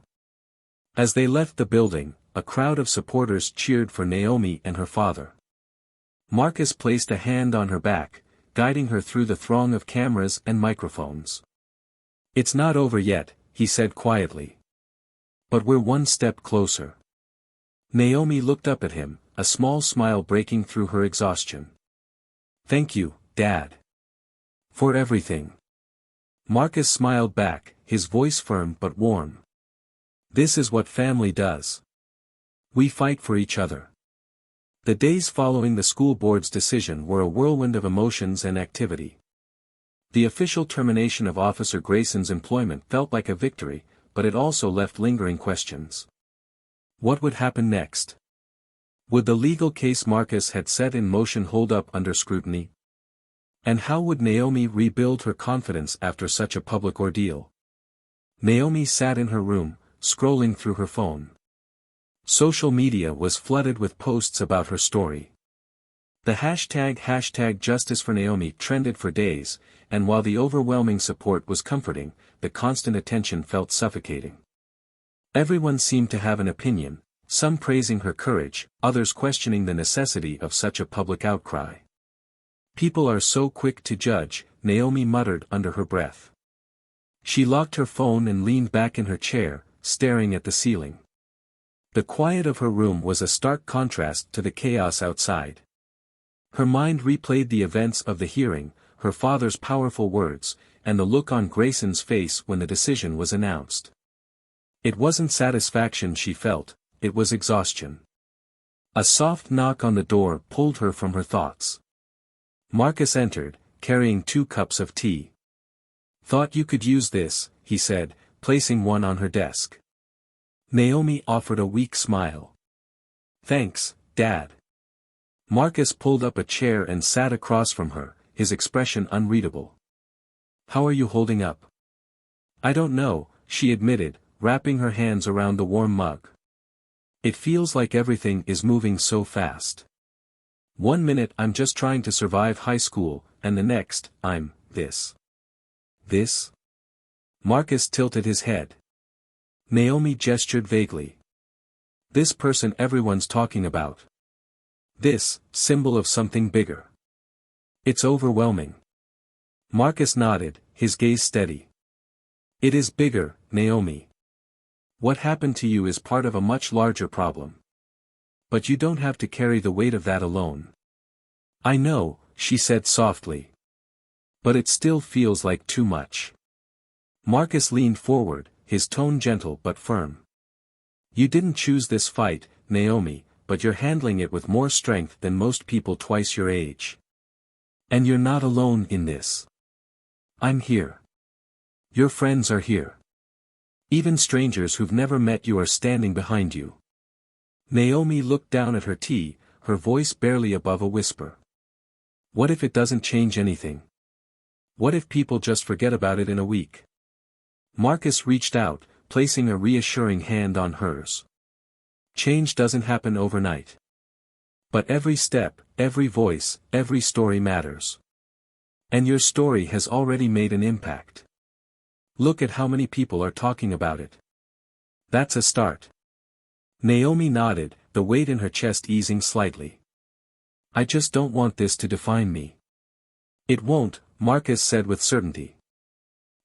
A: As they left the building, a crowd of supporters cheered for Naomi and her father. Marcus placed a hand on her back, guiding her through the throng of cameras and microphones. "It's not over yet," he said quietly. But we're one step closer. Naomi looked up at him, a small smile breaking through her exhaustion. Thank you, Dad. For everything. Marcus smiled back, his voice firm but warm. This is what family does. We fight for each other. The days following the school board's decision were a whirlwind of emotions and activity. The official termination of Officer Grayson's employment felt like a victory, but it also left lingering questions. What would happen next? Would the legal case Marcus had set in motion hold up under scrutiny? And how would Naomi rebuild her confidence after such a public ordeal? Naomi sat in her room, scrolling through her phone. Social media was flooded with posts about her story. The hashtag Justice for Naomi trended for days, and while the overwhelming support was comforting, the constant attention felt suffocating. Everyone seemed to have an opinion, some praising her courage, others questioning the necessity of such a public outcry. People are so quick to judge, Naomi muttered under her breath. She locked her phone and leaned back in her chair, staring at the ceiling. The quiet of her room was a stark contrast to the chaos outside. Her mind replayed the events of the hearing, her father's powerful words, and the look on Grayson's face when the decision was announced. It wasn't satisfaction she felt, it was exhaustion. A soft knock on the door pulled her from her thoughts. Marcus entered, carrying 2 cups of tea. Thought you could use this, he said, placing one on her desk. Naomi offered a weak smile. Thanks, Dad. Marcus pulled up a chair and sat across from her, his expression unreadable. How are you holding up? I don't know, she admitted, wrapping her hands around the warm mug. It feels like everything is moving so fast. One minute I'm just trying to survive high school, and the next, I'm this. This? Marcus tilted his head. Naomi gestured vaguely. This person everyone's talking about. This, symbol of something bigger. It's overwhelming. Marcus nodded, his gaze steady. It is bigger, Naomi. What happened to you is part of a much larger problem. But you don't have to carry the weight of that alone. I know, she said softly. But it still feels like too much. Marcus leaned forward, his tone gentle but firm. You didn't choose this fight, Naomi, but you're handling it with more strength than most people twice your age. And you're not alone in this. I'm here. Your friends are here. Even strangers who've never met you are standing behind you. Naomi looked down at her tea, her voice barely above a whisper. What if it doesn't change anything? What if people just forget about it in a week? Marcus reached out, placing a reassuring hand on hers. Change doesn't happen overnight. But every step, every voice, every story matters. And your story has already made an impact. Look at how many people are talking about it. That's a start. Naomi nodded, the weight in her chest easing slightly. I just don't want this to define me. It won't, Marcus said with certainty.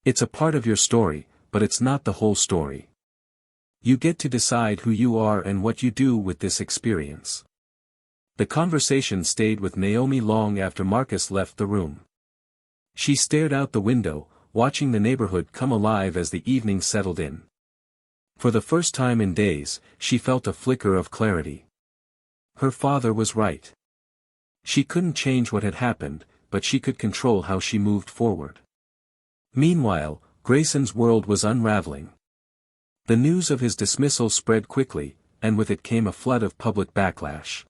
A: It's a part of your story, but it's not the whole story. You get to decide who you are and what you do with this experience. The conversation stayed with Naomi long after Marcus left the room. She stared out the window, watching the neighborhood come alive as the evening settled in. For the first time in days, she felt a flicker of clarity. Her father was right. She couldn't change what had happened, but she could control how she moved forward. Meanwhile, Grayson's world was unraveling. The news of his dismissal spread quickly, and with it came a flood of public backlash.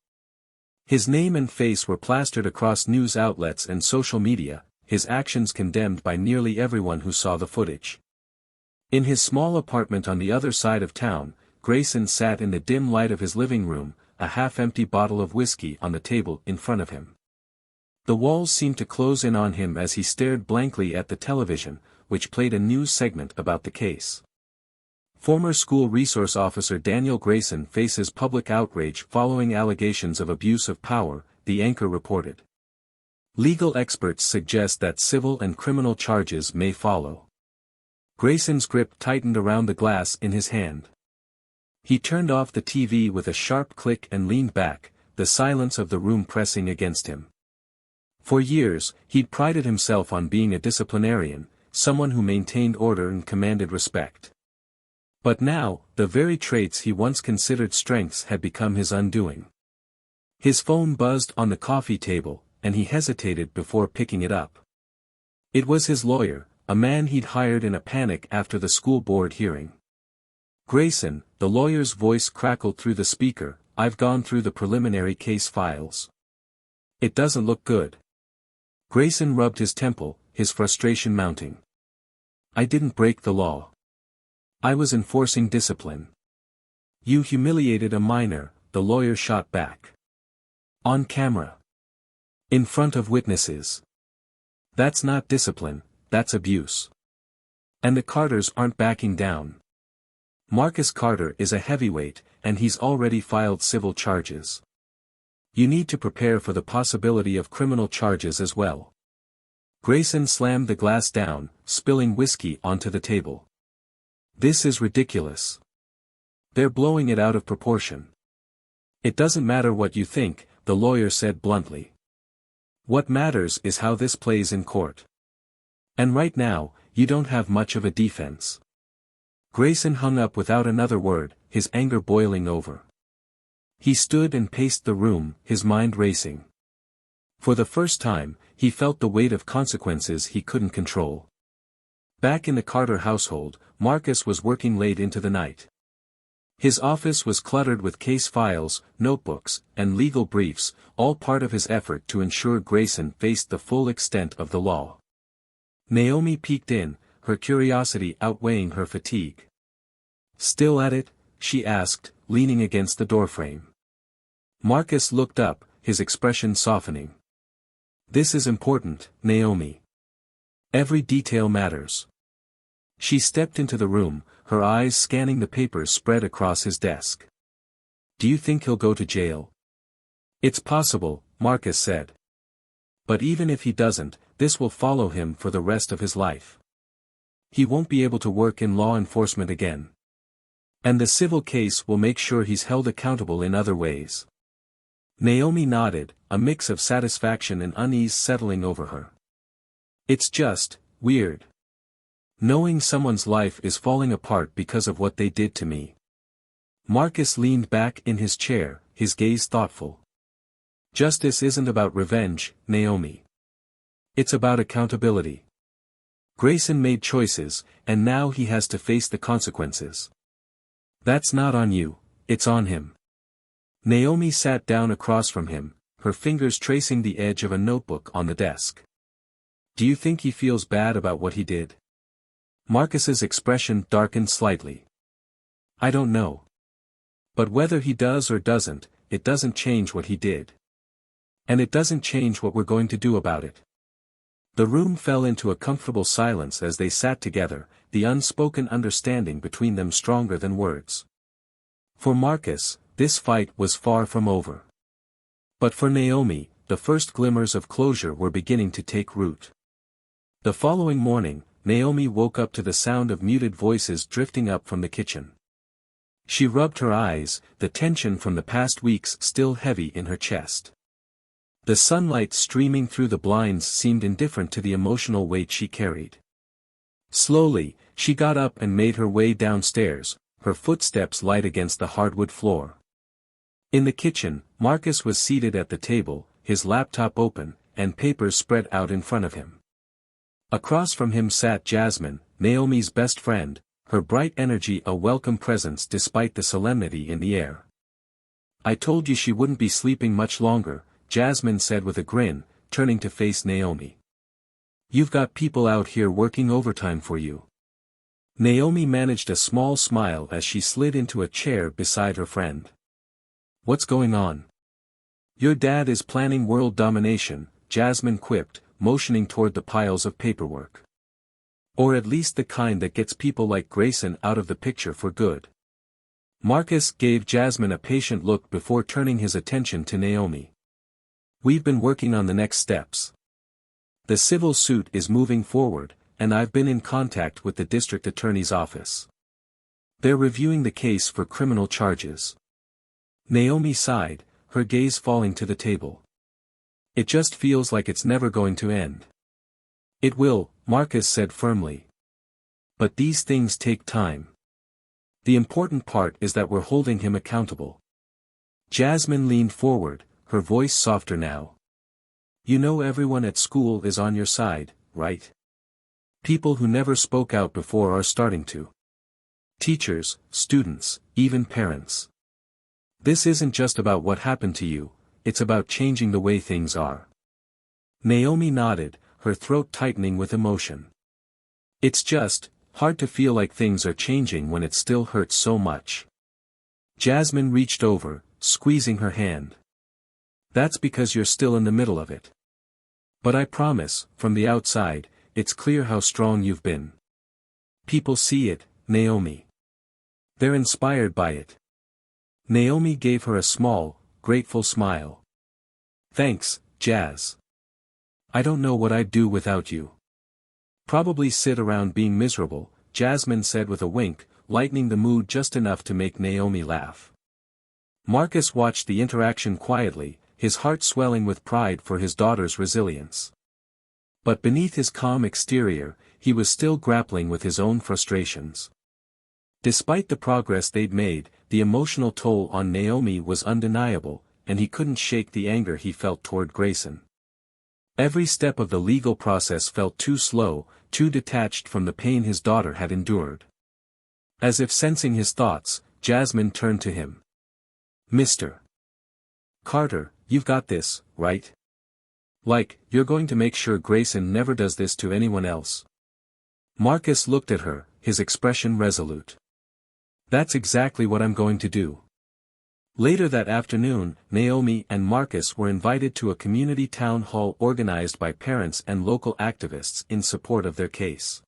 A: His name and face were plastered across news outlets and social media, his actions condemned by nearly everyone who saw the footage. In his small apartment on the other side of town, Grayson sat in the dim light of his living room, a half-empty bottle of whiskey on the table in front of him. The walls seemed to close in on him as he stared blankly at the television, which played a news segment about the case. Former school resource officer Daniel Grayson faces public outrage following allegations of abuse of power, the anchor reported. Legal experts suggest that civil and criminal charges may follow. Grayson's grip tightened around the glass in his hand. He turned off the TV with a sharp click and leaned back, the silence of the room pressing against him. For years, he'd prided himself on being a disciplinarian, someone who maintained order and commanded respect. But now, the very traits he once considered strengths had become his undoing. His phone buzzed on the coffee table, and he hesitated before picking it up. It was his lawyer, a man he'd hired in a panic after the school board hearing. "Grayson," the lawyer's voice crackled through the speaker, "I've gone through the preliminary case files. It doesn't look good." Grayson rubbed his temple, his frustration mounting. "I didn't break the law. I was enforcing discipline." "You humiliated a minor," the lawyer shot back. "On camera. In front of witnesses. That's not discipline, that's abuse. And the Carters aren't backing down. Marcus Carter is a heavyweight, and he's already filed civil charges. You need to prepare for the possibility of criminal charges as well." Grayson slammed the glass down, spilling whiskey onto the table. "This is ridiculous. They're blowing it out of proportion." "It doesn't matter what you think," the lawyer said bluntly. "What matters is how this plays in court. And right now, you don't have much of a defense." Grayson hung up without another word, his anger boiling over. He stood and paced the room, his mind racing. For the first time, he felt the weight of consequences he couldn't control. Back in the Carter household, Marcus was working late into the night. His office was cluttered with case files, notebooks, and legal briefs, all part of his effort to ensure Grayson faced the full extent of the law. Naomi peeked in, her curiosity outweighing her fatigue. "Still at it?" she asked, leaning against the doorframe. Marcus looked up, his expression softening. "This is important, Naomi. Every detail matters." She stepped into the room, her eyes scanning the papers spread across his desk. "Do you think he'll go to jail?" "It's possible," Marcus said. "But even if he doesn't, this will follow him for the rest of his life. He won't be able to work in law enforcement again. And the civil case will make sure he's held accountable in other ways." Naomi nodded, a mix of satisfaction and unease settling over her. "It's just weird. Knowing someone's life is falling apart because of what they did to me." Marcus leaned back in his chair, his gaze thoughtful. "Justice isn't about revenge, Naomi. It's about accountability. Grayson made choices, and now he has to face the consequences. That's not on you, it's on him." Naomi sat down across from him, her fingers tracing the edge of a notebook on the desk. "Do you think he feels bad about what he did?" Marcus's expression darkened slightly. "I don't know. But whether he does or doesn't, it doesn't change what he did. And it doesn't change what we're going to do about it." The room fell into a comfortable silence as they sat together, the unspoken understanding between them stronger than words. For Marcus, this fight was far from over. But for Naomi, the first glimmers of closure were beginning to take root. The following morning, Naomi woke up to the sound of muted voices drifting up from the kitchen. She rubbed her eyes, the tension from the past weeks still heavy in her chest. The sunlight streaming through the blinds seemed indifferent to the emotional weight she carried. Slowly, she got up and made her way downstairs, her footsteps light against the hardwood floor. In the kitchen, Marcus was seated at the table, his laptop open, and papers spread out in front of him. Across from him sat Jasmine, Naomi's best friend, her bright energy a welcome presence despite the solemnity in the air. "I told you she wouldn't be sleeping much longer," Jasmine said with a grin, turning to face Naomi. "You've got people out here working overtime for you." Naomi managed a small smile as she slid into a chair beside her friend. "What's going on?" "Your dad is planning world domination," Jasmine quipped, motioning toward the piles of paperwork. "Or at least the kind that gets people like Grayson out of the picture for good." Marcus gave Jasmine a patient look before turning his attention to Naomi. "We've been working on the next steps. The civil suit is moving forward, and I've been in contact with the district attorney's office. They're reviewing the case for criminal charges. Naomi sighed, her gaze falling to the table. It just feels like it's never going to end. It will, Marcus said firmly. But these things take time. The important part is that we're holding him accountable. Jasmine leaned forward, her voice softer now. You know everyone at school is on your side, right? People who never spoke out before are starting to. Teachers, students, even parents. This isn't just about what happened to you, it's about changing the way things are. Naomi nodded, her throat tightening with emotion. It's just hard to feel like things are changing when it still hurts so much. Jasmine reached over, squeezing her hand. That's because you're still in the middle of it. But I promise, from the outside, it's clear how strong you've been. People see it, Naomi. They're inspired by it. Naomi gave her a small, grateful smile. Thanks, Jazz. I don't know what I'd do without you. Probably sit around being miserable, Jasmine said with a wink, lightening the mood just enough to make Naomi laugh. Marcus watched the interaction quietly, his heart swelling with pride for his daughter's resilience. But beneath his calm exterior, he was still grappling with his own frustrations. Despite the progress they'd made, the emotional toll on Naomi was undeniable, and he couldn't shake the anger he felt toward Grayson. Every step of the legal process felt too slow, too detached from the pain his daughter had endured. As if sensing his thoughts, Jasmine turned to him. Mr. Carter, you've got this, right? Like, you're going to make sure Grayson never does this to anyone else. Marcus looked at her, his expression resolute. That's exactly what I'm going to do. Later that afternoon, Naomi and Marcus were invited to a community town hall organized by parents and local activists in support of their case.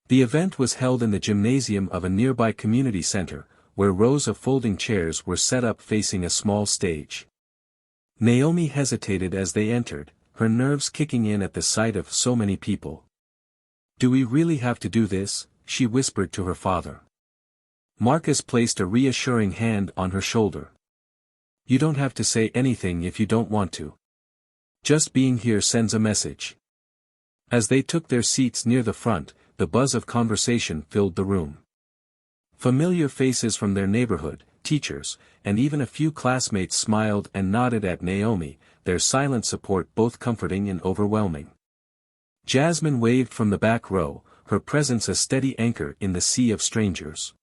A: The event was held in the gymnasium of a nearby community center, where rows of folding chairs were set up facing a small stage. Naomi hesitated as they entered, her nerves kicking in at the sight of so many people. Do we really have to do this? She whispered to her father. Marcus placed a reassuring hand on her shoulder. You don't have to say anything if you don't want to. Just being here sends a message. As they took their seats near the front, the buzz of conversation filled the room. Familiar faces from their neighborhood, teachers, and even a few classmates smiled and nodded at Naomi, their silent support both comforting and overwhelming. Jasmine waved from the back row, her presence a steady anchor in the sea of strangers.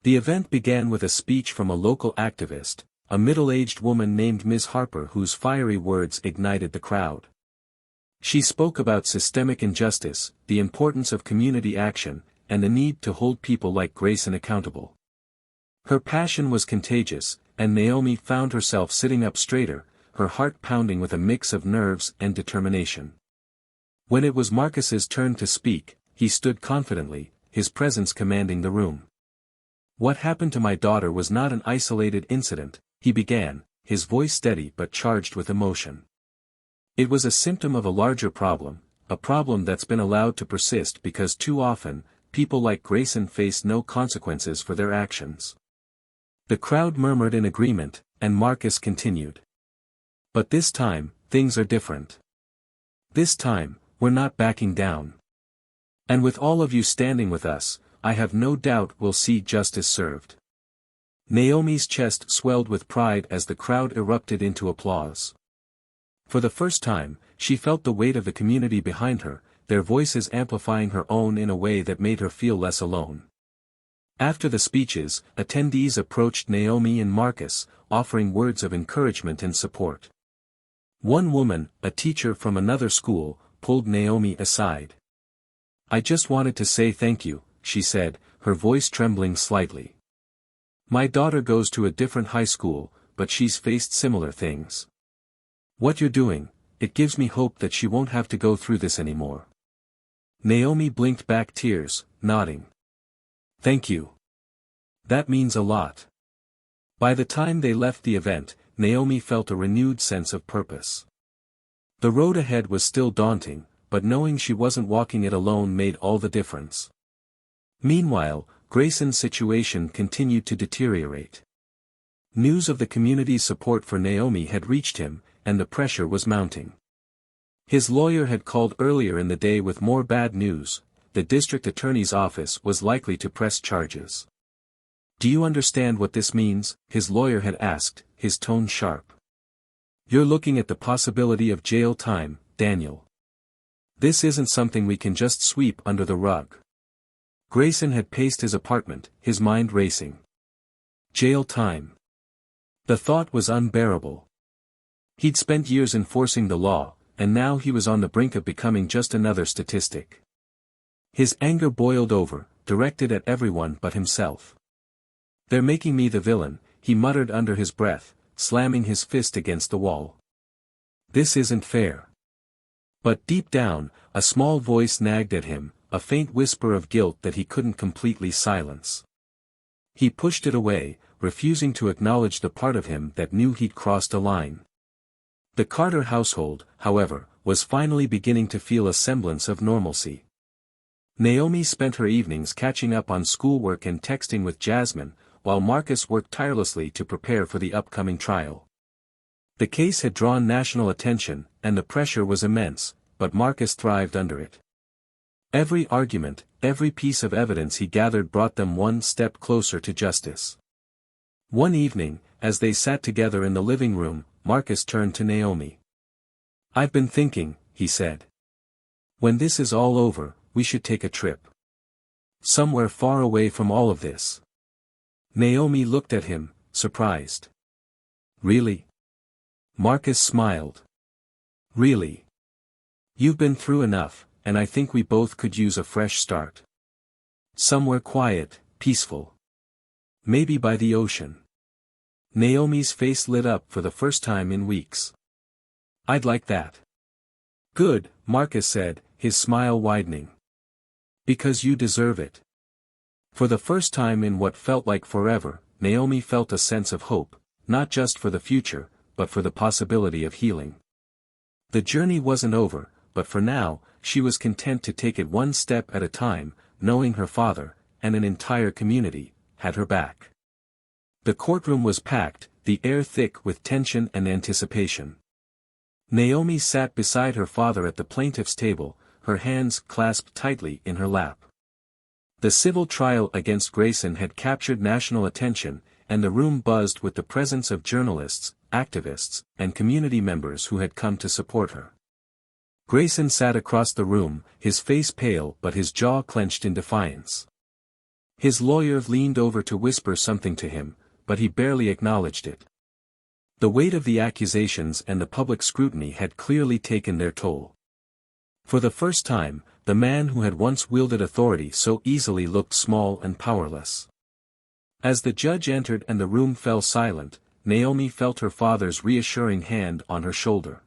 A: The event began with a speech from a local activist, a middle-aged woman named Ms. Harper whose fiery words ignited the crowd. She spoke about systemic injustice, the importance of community action, and the need to hold people like Grayson accountable. Her passion was contagious, and Naomi found herself sitting up straighter, her heart pounding with a mix of nerves and determination. When it was Marcus's turn to speak, he stood confidently, his presence commanding the room. What happened to my daughter was not an isolated incident, he began, his voice steady but charged with emotion. It was a symptom of a larger problem, a problem that's been allowed to persist because too often, people like Grayson face no consequences for their actions. The crowd murmured in agreement, and Marcus continued. But this time, things are different. This time, we're not backing down. And with all of you standing with us, I have no doubt we'll see justice served. Naomi's chest swelled with pride as the crowd erupted into applause. For the first time, she felt the weight of the community behind her, their voices amplifying her own in a way that made her feel less alone. After the speeches, attendees approached Naomi and Marcus, offering words of encouragement and support. One woman, a teacher from another school, pulled Naomi aside. I just wanted to say thank you, she said, her voice trembling slightly. My daughter goes to a different high school, but she's faced similar things. What you're doing, it gives me hope that she won't have to go through this anymore. Naomi blinked back tears, nodding. Thank you. That means a lot. By the time they left the event, Naomi felt a renewed sense of purpose. The road ahead was still daunting, but knowing she wasn't walking it alone made all the difference. Meanwhile, Grayson's situation continued to deteriorate. News of the community's support for Naomi had reached him, and the pressure was mounting. His lawyer had called earlier in the day with more bad news. The district attorney's office was likely to press charges. "Do you understand what this means?" his lawyer had asked, his tone sharp. "You're looking at the possibility of jail time, Daniel. This isn't something we can just sweep under the rug." Grayson had paced his apartment, his mind racing. Jail time. The thought was unbearable. He'd spent years enforcing the law, and now he was on the brink of becoming just another statistic. His anger boiled over, directed at everyone but himself. "They're making me the villain," he muttered under his breath, slamming his fist against the wall. "This isn't fair." But deep down, a small voice nagged at him, a faint whisper of guilt that he couldn't completely silence. He pushed it away, refusing to acknowledge the part of him that knew he'd crossed a line. The Carter household, however, was finally beginning to feel a semblance of normalcy. Naomi spent her evenings catching up on schoolwork and texting with Jasmine, while Marcus worked tirelessly to prepare for the upcoming trial. The case had drawn national attention, and the pressure was immense, but Marcus thrived under it. Every argument, every piece of evidence he gathered brought them one step closer to justice. One evening, as they sat together in the living room, Marcus turned to Naomi. "I've been thinking," he said. "When this is all over, we should take a trip. Somewhere far away from all of this." Naomi looked at him, surprised. "Really?" Marcus smiled. "Really. You've been through enough, and I think we both could use a fresh start. Somewhere quiet, peaceful. Maybe by the ocean." Naomi's face lit up for the first time in weeks. "I'd like that." "Good," Marcus said, his smile widening. "Because you deserve it." For the first time in what felt like forever, Naomi felt a sense of hope, not just for the future, but for the possibility of healing. The journey wasn't over, but for now, she was content to take it one step at a time, knowing her father, and an entire community, had her back. The courtroom was packed, the air thick with tension and anticipation. Naomi sat beside her father at the plaintiff's table, her hands clasped tightly in her lap. The civil trial against Grayson had captured national attention, and the room buzzed with the presence of journalists, activists, and community members who had come to support her. Grayson sat across the room, his face pale but his jaw clenched in defiance. His lawyer leaned over to whisper something to him, but he barely acknowledged it. The weight of the accusations and the public scrutiny had clearly taken their toll. For the first time, the man who had once wielded authority so easily looked small and powerless. As the judge entered and the room fell silent, Naomi felt her father's reassuring hand on her shoulder.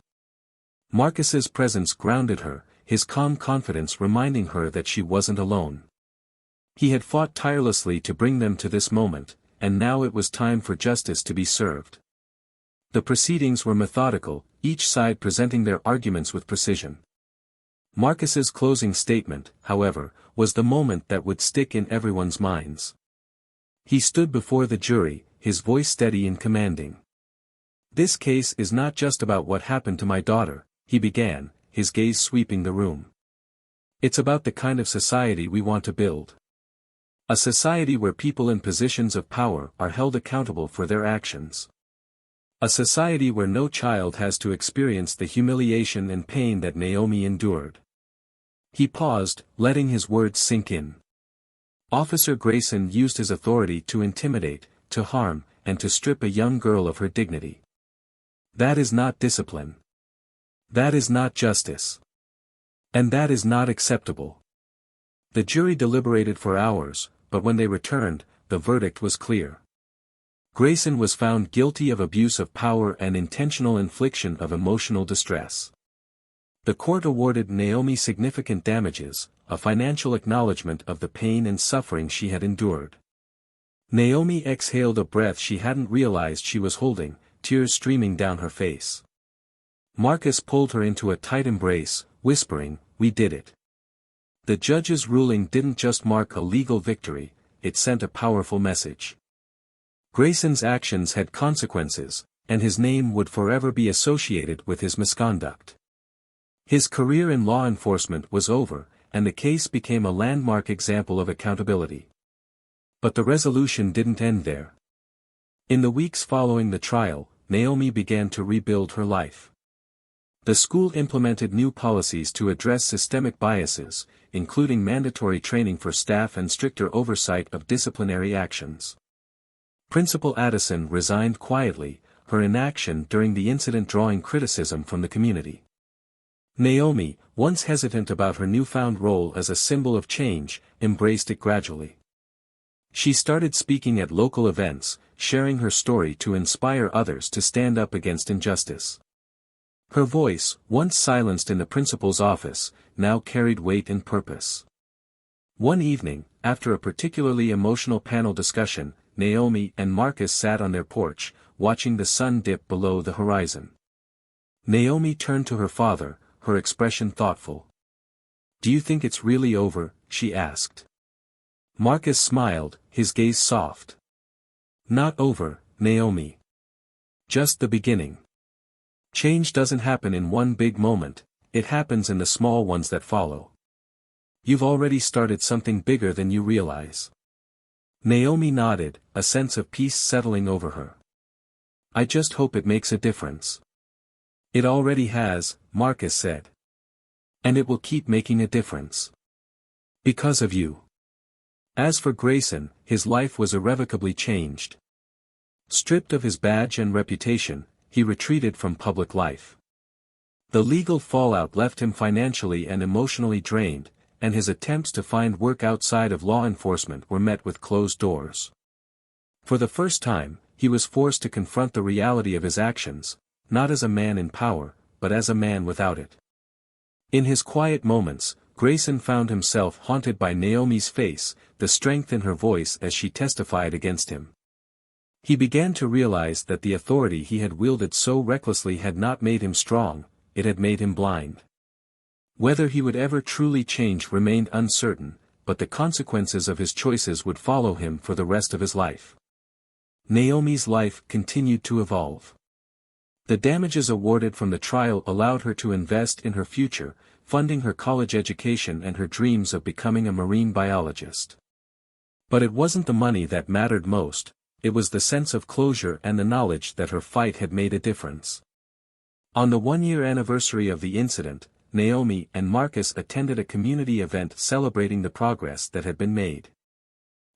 A: Marcus's presence grounded her, his calm confidence reminding her that she wasn't alone. He had fought tirelessly to bring them to this moment, and now it was time for justice to be served. The proceedings were methodical, each side presenting their arguments with precision. Marcus's closing statement, however, was the moment that would stick in everyone's minds. He stood before the jury, his voice steady and commanding. "This case is not just about what happened to my daughter," he began, his gaze sweeping the room. "It's about the kind of society we want to build. A society where people in positions of power are held accountable for their actions. A society where no child has to experience the humiliation and pain that Naomi endured." He paused, letting his words sink in. Officer Grayson used his authority to intimidate, to harm, and to strip a young girl of her dignity. That is not discipline. That is not justice. And that is not acceptable. The jury deliberated for hours, but when they returned, the verdict was clear. Grayson was found guilty of abuse of power and intentional infliction of emotional distress. The court awarded Naomi significant damages, a financial acknowledgement of the pain and suffering she had endured. Naomi exhaled a breath she hadn't realized she was holding, tears streaming down her face. Marcus pulled her into a tight embrace, whispering, "We did it." The judge's ruling didn't just mark a legal victory, it sent a powerful message. Grayson's actions had consequences, and his name would forever be associated with his misconduct. His career in law enforcement was over, and the case became a landmark example of accountability. But the resolution didn't end there. In the weeks following the trial, Naomi began to rebuild her life. The school implemented new policies to address systemic biases, including mandatory training for staff and stricter oversight of disciplinary actions. Principal Addison resigned quietly, her inaction during the incident drawing criticism from the community. Naomi, once hesitant about her newfound role as a symbol of change, embraced it gradually. She started speaking at local events, sharing her story to inspire others to stand up against injustice. Her voice, once silenced in the principal's office, now carried weight and purpose. One evening, after a particularly emotional panel discussion, Naomi and Marcus sat on their porch, watching the sun dip below the horizon. Naomi turned to her father, her expression thoughtful. "Do you think it's really over?" she asked. Marcus smiled, his gaze soft. "Not over, Naomi. Just the beginning. Change doesn't happen in one big moment, it happens in the small ones that follow. You've already started something bigger than you realize." Naomi nodded, a sense of peace settling over her. "I just hope it makes a difference." "It already has," Marcus said. "And it will keep making a difference. Because of you." As for Grayson, his life was irrevocably changed. Stripped of his badge and reputation, he retreated from public life. The legal fallout left him financially and emotionally drained, and his attempts to find work outside of law enforcement were met with closed doors. For the first time, he was forced to confront the reality of his actions, not as a man in power, but as a man without it. In his quiet moments, Grayson found himself haunted by Naomi's face, the strength in her voice as she testified against him. He began to realize that the authority he had wielded so recklessly had not made him strong, it had made him blind. Whether he would ever truly change remained uncertain, but the consequences of his choices would follow him for the rest of his life. Naomi's life continued to evolve. The damages awarded from the trial allowed her to invest in her future, funding her college education and her dreams of becoming a marine biologist. But it wasn't the money that mattered most, it was the sense of closure and the knowledge that her fight had made a difference. On the one-year anniversary of the incident, Naomi and Marcus attended a community event celebrating the progress that had been made.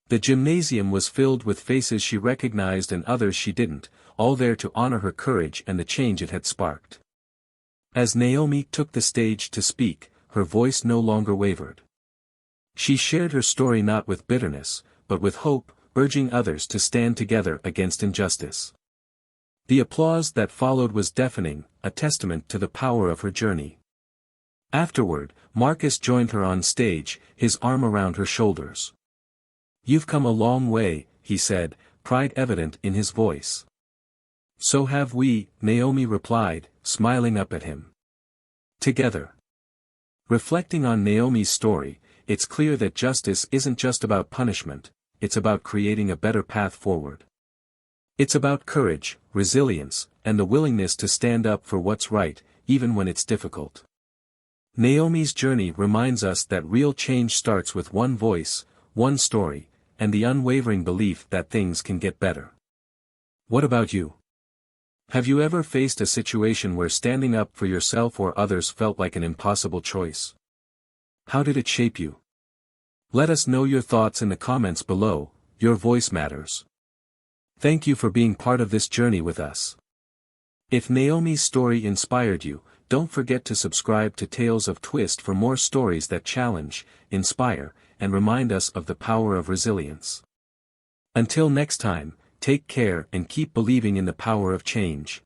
A: The gymnasium was filled with faces she recognized and others she didn't, all there to honor her courage and the change it had sparked. As Naomi took the stage to speak, her voice no longer wavered. She shared her story not with bitterness, but with hope, urging others to stand together against injustice. The applause that followed was deafening, a testament to the power of her journey. Afterward, Marcus joined her on stage, his arm around her shoulders. "You've come a long way," he said, pride evident in his voice. "So have we," Naomi replied, smiling up at him. "Together." Reflecting on Naomi's story, it's clear that justice isn't just about punishment, it's about creating a better path forward. It's about courage, resilience, and the willingness to stand up for what's right, even when it's difficult. Naomi's journey reminds us that real change starts with one voice, one story, and the unwavering belief that things can get better. What about you? Have you ever faced a situation where standing up for yourself or others felt like an impossible choice? How did it shape you? Let us know your thoughts in the comments below, your voice matters. Thank you for being part of this journey with us. If Naomi's story inspired you, don't forget to subscribe to Tales of Twist for more stories that challenge, inspire, and remind us of the power of resilience. Until next time, take care and keep believing in the power of change.